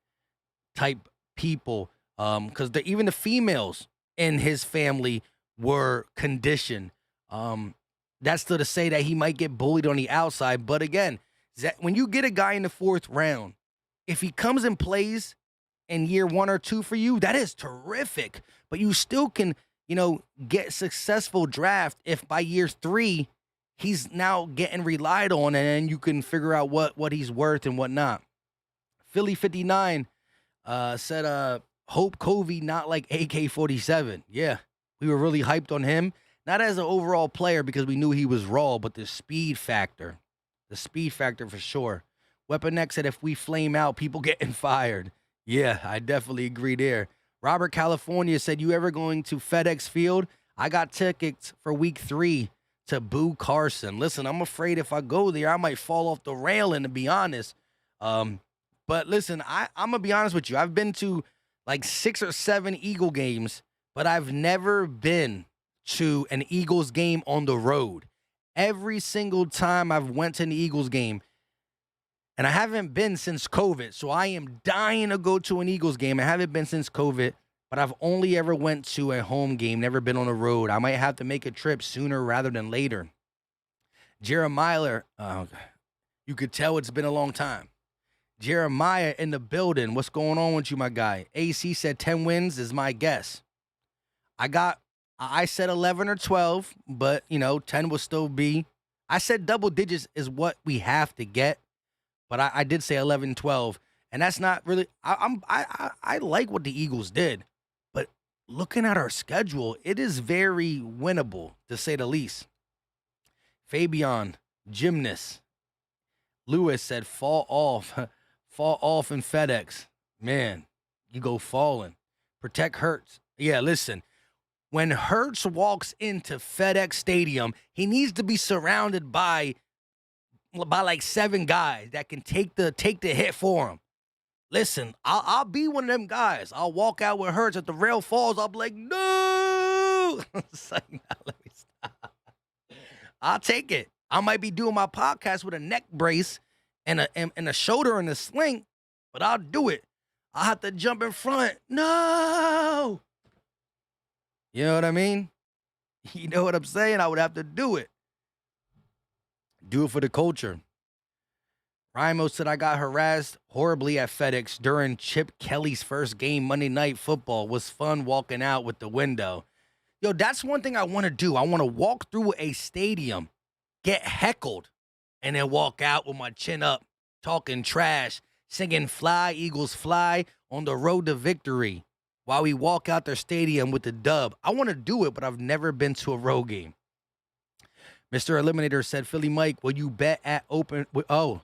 type people. Because even the females in his family were conditioned. That's still to say that he might get bullied on the outside. But again, when you get a guy in the 4th round, if he comes and plays in year 1 or 2 for you, that is terrific. But you still can, get successful draft if by year 3, he's now getting relied on and you can figure out what he's worth and whatnot. Philly 59 said, Hope Covey not like AK-47. Yeah, we were really hyped on him. Not as an overall player because we knew he was raw, but the speed factor. The speed factor for sure. Weapon X said if we flame out, people getting fired. Yeah, I definitely agree there. Robert California said, you ever going to FedEx Field? I got tickets for week 3 to boo Carson. Listen, I'm afraid if I go there, I might fall off the railing, to be honest. But listen, I'm going to be honest with you. I've been to like 6 or 7 Eagle games, but I've never been to an Eagles game on the road. Every single time I've went to an Eagles game, and I haven't been since COVID, so I am dying to go to an Eagles game. I haven't been since COVID, but I've only ever went to a home game, never been on the road. I might have to make a trip sooner rather than later. Jeremiah, you could tell it's been a long time. Jeremiah in the building. What's going on with you, my guy? AC said 10 wins is my guess. I said 11 or 12, but, 10 will still be. I said double digits is what we have to get, but I did say 11, 12, and that's not really. I like what the Eagles did, but looking at our schedule, it is very winnable, to say the least. Fabian, gymnast. Lewis said fall off in FedEx. Man, you go falling. Protect Hurts. Yeah, listen. When Hurts walks into FedEx Stadium, he needs to be surrounded by like 7 guys that can take the hit for him. Listen, I'll be one of them guys. I'll walk out with Hurts. If the rail falls, I'll be like, no. It's like, nah, let me stop. I'll take it. I might be doing my podcast with a neck brace and a shoulder and a sling, but I'll do it. I'll have to jump in front. No. You know what I mean? You know what I'm saying? I would have to do it. Do it for the culture. Rimo said, I got harassed horribly at FedEx during Chip Kelly's first game Monday Night Football. Was fun walking out with the window. Yo, that's one thing I want to do. I want to walk through a stadium, get heckled, and then walk out with my chin up, talking trash, singing Fly, Eagles Fly on the road to victory while we walk out their stadium with the dub. I want to do it, but I've never been to a road game. Mr. Eliminator said, Philly Mike, will you bet at open? Oh,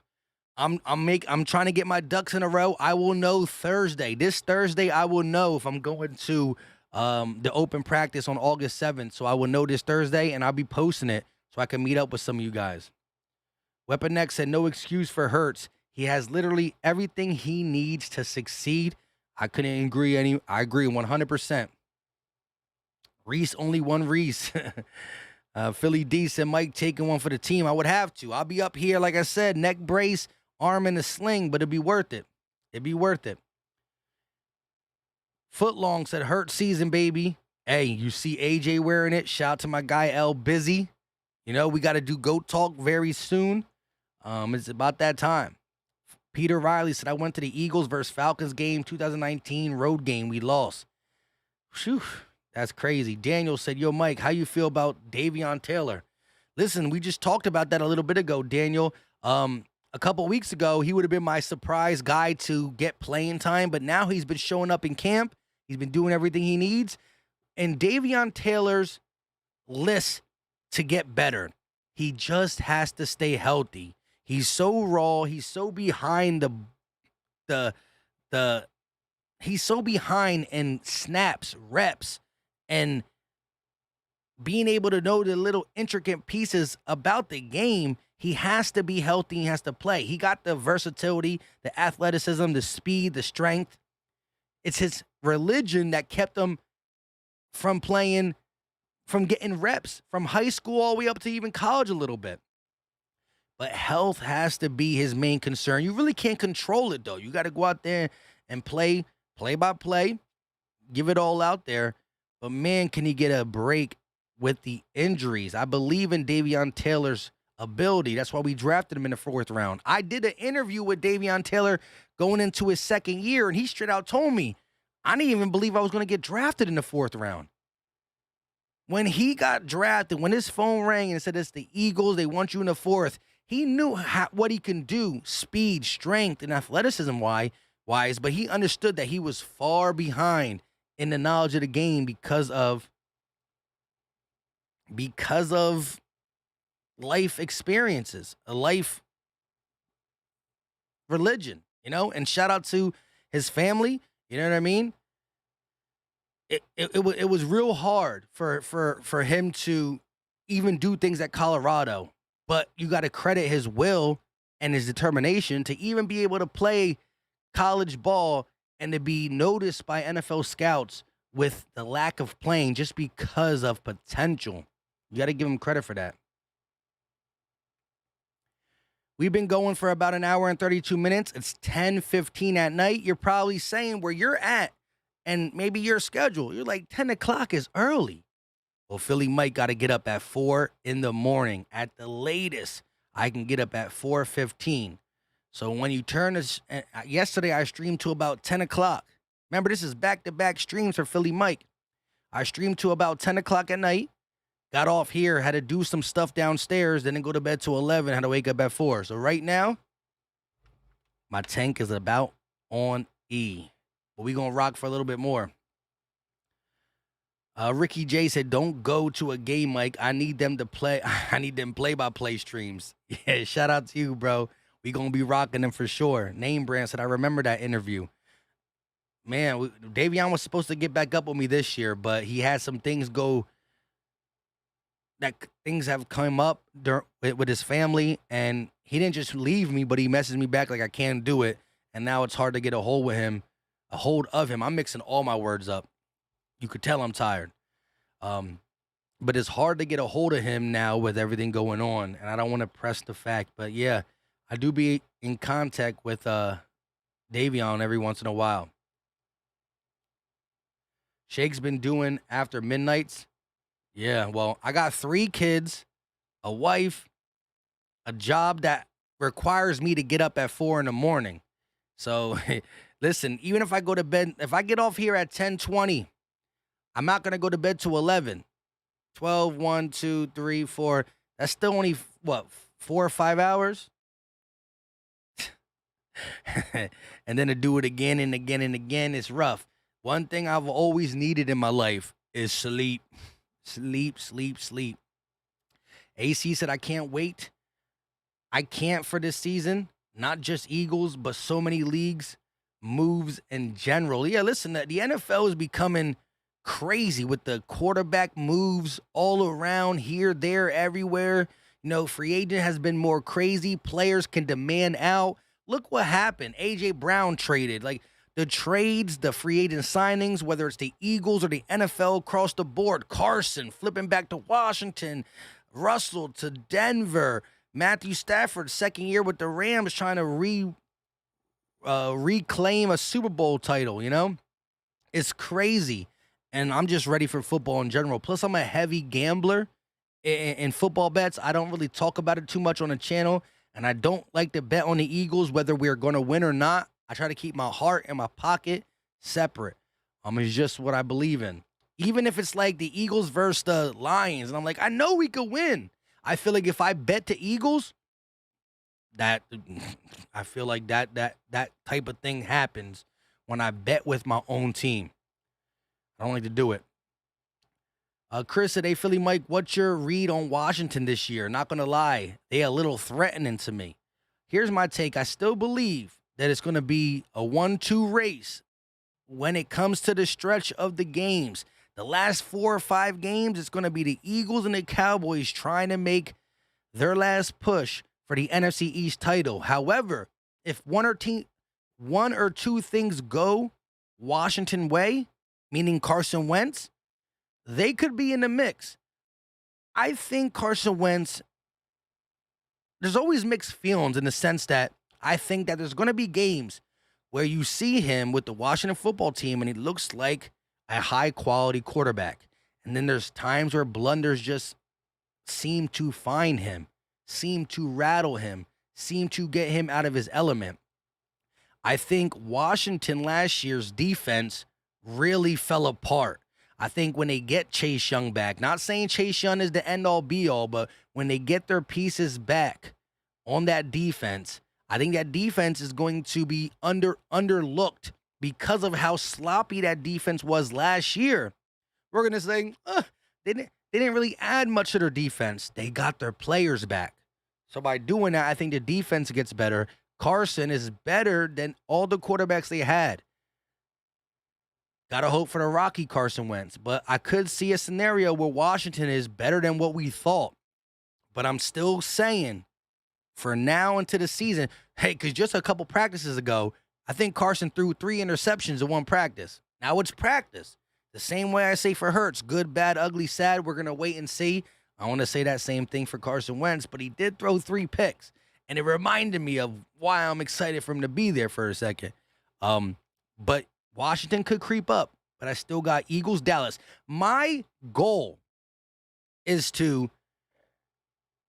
I'm trying to get my ducks in a row. I will know Thursday. This Thursday, I will know if I'm going to the open practice on August 7th. So I will know this Thursday, and I'll be posting it so I can meet up with some of you guys. Weapon X said, no excuse for Hurts. He has literally everything he needs to succeed. I couldn't agree any. I agree 100%. Reese, only one Reese. Philly D said, Mike taking one for the team. I would have to. I'll be up here, like I said, neck brace, arm in a sling, but it'd be worth it. It'd be worth it. Footlong said, Hurt season, baby. Hey, you see AJ wearing it. Shout out to my guy, L Busy. You know, we got to do GOAT Talk very soon. It's about that time. Peter Riley said, I went to the Eagles versus Falcons game, 2019 road game. We lost. Phew, that's crazy. Daniel said, yo, Mike, how you feel about Davion Taylor? Listen, we just talked about that a little bit ago, Daniel. A couple weeks ago, he would have been my surprise guy to get playing time, but now he's been showing up in camp. He's been doing everything he needs. And Davion Taylor's list to get better. He just has to stay healthy. He's so raw. He's so behind he's so behind in snaps, reps, and being able to know the little intricate pieces about the game. He has to be healthy. He has to play. He got the versatility, the athleticism, the speed, the strength. It's his religion that kept him from playing, from getting reps from high school all the way up to even college a little bit. But health has to be his main concern. You really can't control it, though. You got to go out there and play by play, give it all out there. But, man, can he get a break with the injuries? I believe in Davion Taylor's ability. That's why we drafted him in the 4th round. I did an interview with Davion Taylor going into his 2nd year, and he straight out told me, I didn't even believe I was going to get drafted in the 4th round. When he got drafted, when his phone rang and it said it's the Eagles, they want you in the 4th, he knew what he can do, speed, strength, and athleticism wise, but he understood that he was far behind in the knowledge of the game because of life experiences, a life religion, you know? And shout out to his family, you know what I mean? It was real hard for him to even do things at Colorado. But you got to credit his will and his determination to even be able to play college ball and to be noticed by NFL scouts with the lack of playing just because of potential. You got to give him credit for that. We've been going for about an hour and 32 minutes. It's 10:15 at night. You're probably saying where you're at and maybe your schedule. You're like, 10 o'clock is early. Well, Philly Mike got to get up at 4 in the morning. At the latest, I can get up at 4:15. So when you turn this, yesterday I streamed to about 10 o'clock. Remember, this is back-to-back streams for Philly Mike. I streamed to about 10 o'clock at night. Got off here, had to do some stuff downstairs, didn't go to bed till 11, had to wake up at 4. So right now, my tank is about on E. But we going to rock for a little bit more. Ricky J said, don't go to a game, Mike. I need them to play. I need them play-by-play streams. Yeah, shout out to you, bro. We going to be rocking them for sure. Name Brand said, I remember that interview. Man, Davion was supposed to get back up with me this year, but he had some things things have come up with his family, and he didn't just leave me, but he messaged me back like I can't do it, and now it's hard to get a hold of him. I'm mixing all my words up. You could tell I'm tired. But it's hard to get a hold of him now with everything going on, and I don't want to press the fact, but yeah, I do be in contact with Davion every once in a while. Shake's been doing after midnights. Yeah, well, I got 3 kids, a wife, a job that requires me to get up at 4 in the morning. So, listen, even if I go to bed, if I get off here at 10:20, I'm not going to go to bed till 11. 12, 1, 2, 3, 4. That's still only, 4 or 5 hours? And then to do it again and again and again, it's rough. One thing I've always needed in my life is sleep. Sleep, sleep, sleep. AC said, I can't wait. I can't for this season. Not just Eagles, but so many leagues, moves in general. Yeah, listen, the NFL is becoming crazy with the quarterback moves all around, here, there, everywhere. You know, free agent has been more crazy. Players can demand out. Look what happened. A.J. Brown traded. Like, the trades, the free agent signings, whether it's the Eagles or the NFL across the board. Carson flipping back to Washington. Russell to Denver. Matthew Stafford, second year with the Rams, trying to reclaim a Super Bowl title, you know? It's crazy. And I'm just ready for football in general. Plus, I'm a heavy gambler in football bets. I don't really talk about it too much on the channel. And I don't like to bet on the Eagles, whether we're going to win or not. I try to keep my heart and my pocket separate. It's just what I believe in. Even if it's like the Eagles versus the Lions, and I'm like, I know we could win. I feel like if I bet the Eagles, I feel like that type of thing happens when I bet with my own team. I don't like to do it. Chris said, hey, Philly Mike, what's your read on Washington this year? Not going to lie, they a little threatening to me. Here's my take. I still believe that it's going to be a 1-2 race when it comes to the stretch of the games. The last 4 or 5 games, it's going to be the Eagles and the Cowboys trying to make their last push for the NFC East title. However, if one or two things go Washington way, meaning Carson Wentz, they could be in the mix. I think Carson Wentz, there's always mixed feelings in the sense that I think that there's going to be games where you see him with the Washington football team and he looks like a high-quality quarterback. And then there's times where blunders just seem to find him, seem to rattle him, seem to get him out of his element. I think Washington last year's defense really fell apart. I think when they get Chase Young back, not saying Chase Young is the end-all be-all, but when they get their pieces back on that defense, I think that defense is going to be underlooked because of how sloppy that defense was last year. We're going to say, they didn't really add much to their defense. They got their players back. So by doing that, I think the defense gets better. Carson is better than all the quarterbacks they had. Got to hope for the Rocky Carson Wentz. But I could see a scenario where Washington is better than what we thought. But I'm still saying, for now into the season, hey, because just a couple practices ago, I think Carson threw 3 interceptions in one practice. Now it's practice. The same way I say for Hurts, good, bad, ugly, sad, we're going to wait and see. I want to say that same thing for Carson Wentz, but he did throw 3 picks. And it reminded me of why I'm excited for him to be there for a second. But Washington could creep up, but I still got Eagles, Dallas. My goal is to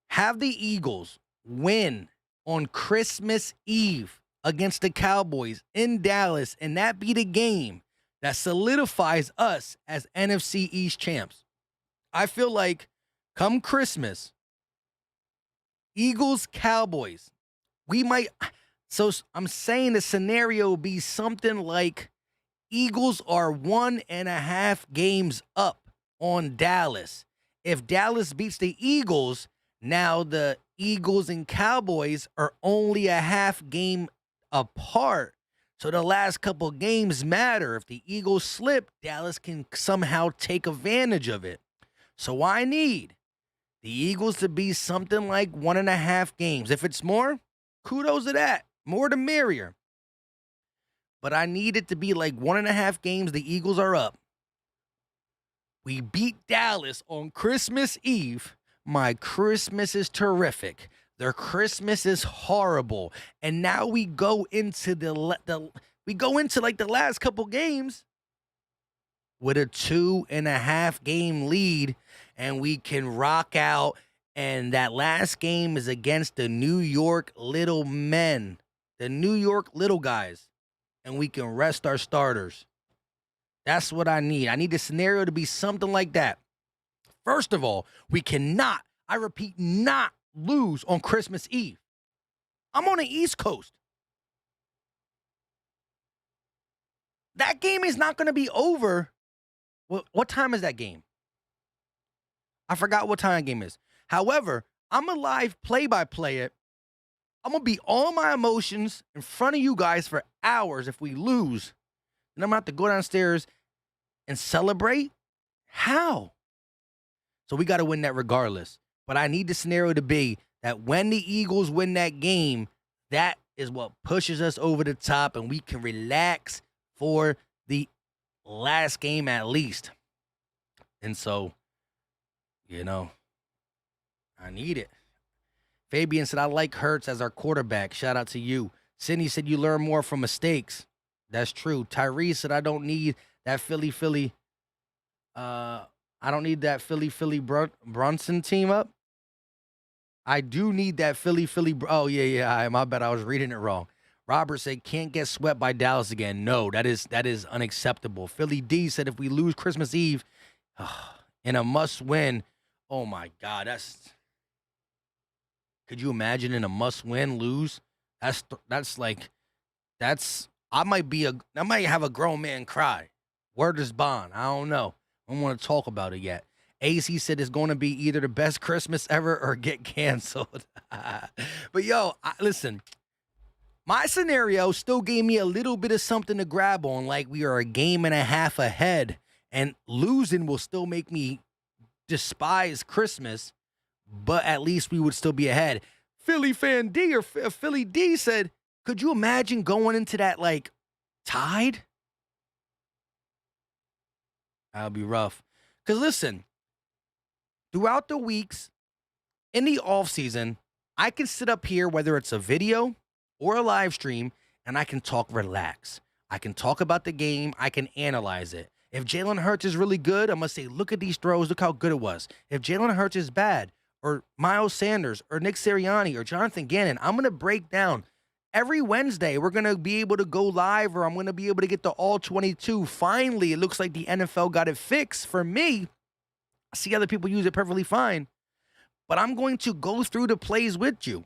have the Eagles win on Christmas Eve against the Cowboys in Dallas, and that be the game that solidifies us as NFC East champs. I feel like come Christmas, Eagles, Cowboys, we might. So I'm saying the scenario will be something like Eagles are 1.5 games up on Dallas. If Dallas beats the Eagles, now the Eagles and Cowboys are only a half game apart. So the last couple games matter. If the Eagles slip, Dallas can somehow take advantage of it. So I need the Eagles to be something like 1.5 games. If it's more, kudos to that. More the merrier. But I need it to be like 1.5 games. The Eagles are up. We beat Dallas on Christmas Eve. My Christmas is terrific. Their Christmas is horrible. And now we go into the last couple games with a 2.5 game lead, and we can rock out. And that last game is against the New York Little Men, the New York Little Guys, and we can rest our starters. That's what I need. I need the scenario to be something like that. First of all, we cannot, I repeat, not lose on Christmas Eve. I'm on the East Coast. That game is not going to be over. What time is that game? I forgot what time that game is. However, I'm a live play-by-play it. I'm going to be all my emotions in front of you guys for hours if we lose. And I'm going to have to go downstairs and celebrate? How? So we got to win that regardless. But I need the scenario to be that when the Eagles win that game, that is what pushes us over the top, and we can relax for the last game at least. And so, I need it. Fabian said, I like Hurts as our quarterback. Shout out to you. Sydney said, you learn more from mistakes. That's true. Tyrese said, I don't need that Philly. I don't need that Philly Brunson team up. I do need that Philly. Oh, yeah. My bad. I was reading it wrong. Robert said, can't get swept by Dallas again. No, that is unacceptable. Philly D said, if we lose Christmas Eve in a must-win, oh, my God, could you imagine in a must-win lose? I might have a grown man cry. Word is bond. I don't know. I don't want to talk about it yet. AC said it's going to be either the best Christmas ever or get canceled. But, listen, my scenario still gave me a little bit of something to grab on, like we are a game and a half ahead, and losing will still make me despise Christmas, but at least we would still be ahead. Philly fan D or Philly D said, could you imagine going into that, tied? That'll be rough. Because listen, throughout the weeks in the offseason, I can sit up here, whether it's a video or a live stream, and I can talk relax. I can talk about the game. I can analyze it. If Jalen Hurts is really good, I'm going to say, look at these throws. Look how good it was. If Jalen Hurts is bad, or Miles Sanders, or Nick Sirianni, or Jonathan Gannon, I'm going to break down. Every Wednesday, we're going to be able to go live, or I'm going to be able to get the all 22. Finally, it looks like the NFL got it fixed. For me, I see other people use it perfectly fine. But I'm going to go through the plays with you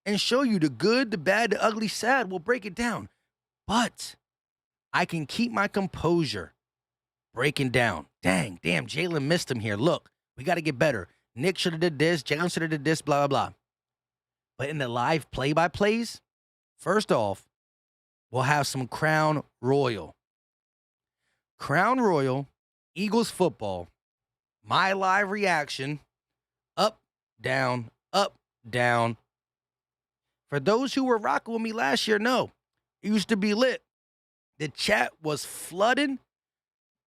and show you the good, the bad, the ugly, sad. We'll break it down. But I can keep my composure breaking down. Damn, Jalen missed him here. Look, we got to get better. Nick should have did this. Jalen should have did this, blah, blah, blah. But in the live play-by-plays, first off, we'll have some Crown Royal. Crown Royal, Eagles football, my live reaction, up, down, up, down. For those who were rocking with me last year, no, it used to be lit. The chat was flooding,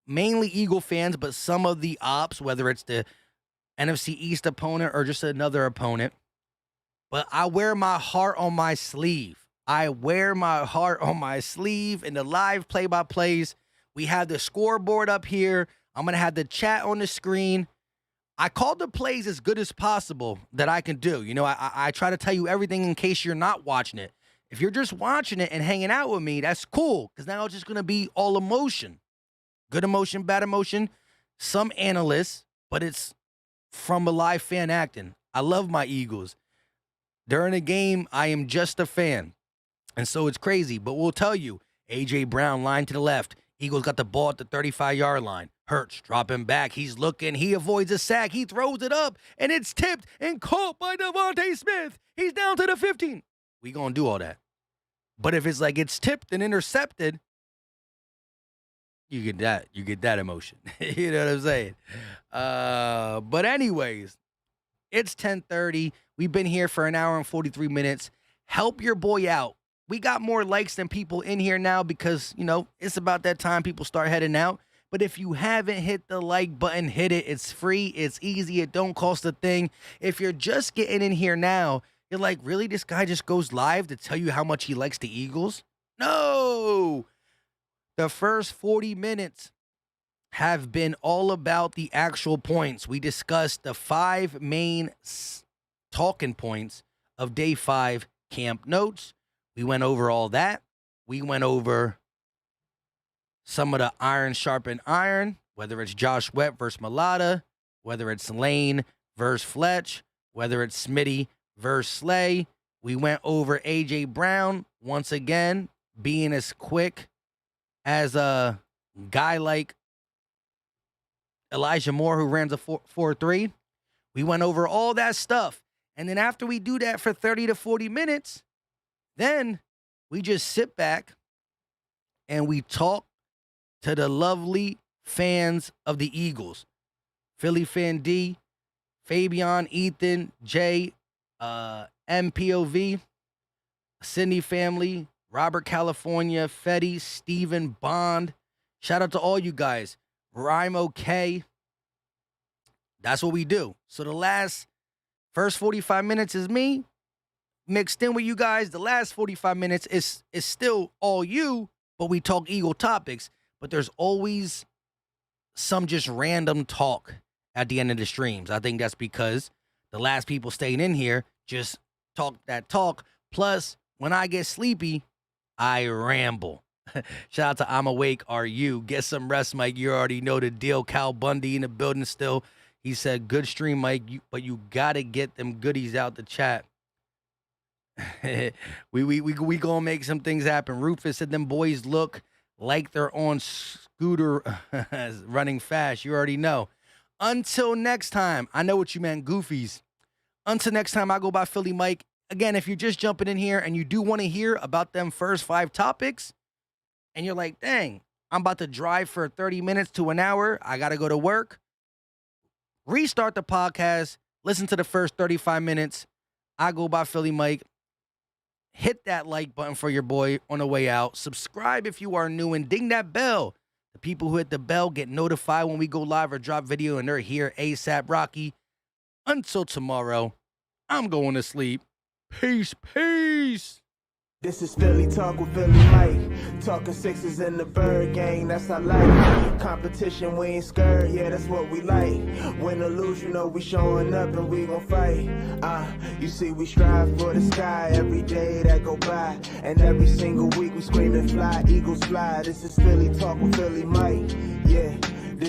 mainly Eagle fans, but some of the ops, whether it's the NFC East opponent or just another opponent. But I wear my heart on my sleeve. In the live play-by-plays. We have the scoreboard up here. I'm going to have the chat on the screen. I call the plays as good as possible that I can do. I try to tell you everything in case you're not watching it. If you're just watching it and hanging out with me, that's cool, because now it's just going to be all emotion. Good emotion, bad emotion, some analysts, but it's from a live fan acting. I love my Eagles. During a game, I am just a fan. And so it's crazy, but we'll tell you, A.J. Brown, line to the left. Eagles got the ball at the 35-yard line. Hurts dropping back. He's looking. He avoids a sack. He throws it up, and it's tipped and caught by Devontae Smith. He's down to the 15. We going to do all that. But if it's like it's tipped and intercepted, you get that. You get that emotion. You know what I'm saying? But anyways, it's 10:30. We've been here for an hour and 43 minutes. Help your boy out. We got more likes than people in here now because, it's about that time people start heading out. But if you haven't hit the like button, hit it. It's free. It's easy. It don't cost a thing. If you're just getting in here now, you're like, really? This guy just goes live to tell you how much he likes the Eagles? No! The first 40 minutes have been all about the actual points. We discussed the 5 main talking points of day 5 camp notes. We went over all that. We went over some of the iron sharpened iron, whether it's Josh Swett versus Milada, whether it's Lane versus Fletch, whether it's Smitty versus Slay. We went over A.J. Brown, once again, being as quick as a guy like Elijah Moore, who ran the 4.3. We went over all that stuff. And then after we do that for 30 to 40 minutes, then we just sit back and we talk to the lovely fans of the Eagles. Philly fan D, Fabian, Ethan, Jay, MPOV. Sydney family, Robert California, Fetty, Steven, Bond. Shout out to all you guys. Rhyme OK. That's what we do. So the first 45 minutes is me mixed in with you guys. The last 45 minutes is still all you, but we talk Eagle topics. But there's always some just random talk at the end of the streams. I think that's because the last people staying in here just talk that talk. Plus, when I get sleepy, I ramble. Shout out to I'm Awake, Are You? Get some rest, Mike. You already know the deal. Cal Bundy in the building still. He said, good stream, Mike, but you got to get them goodies out the chat. we gonna make some things happen. Rufus said them boys look like they're on scooter running fast. You already know. Until next time, I know what you meant, goofies. Until next time, I go by Philly Mike. Again, if you're just jumping in here and you do want to hear about them first 5 topics, and you're like, dang, I'm about to drive for 30 minutes to an hour. I got to go to work. Restart the podcast. Listen to the first 35 minutes. I go by Philly Mike. Hit that like button for your boy on the way out. Subscribe if you are new and ding that bell. The people who hit the bell get notified when we go live or drop video, and they're here ASAP Rocky. Until tomorrow, I'm going to sleep. Peace, peace. This is Philly Talk with Philly Mike. Talking sixes in the bird gang, that's our life. Competition, we ain't scared, yeah, that's what we like. Win or lose, you know we showing up and we gon' fight. You see we strive for the sky every day that go by. And every single week we scream and fly, eagles fly. This is Philly Talk with Philly Mike, yeah.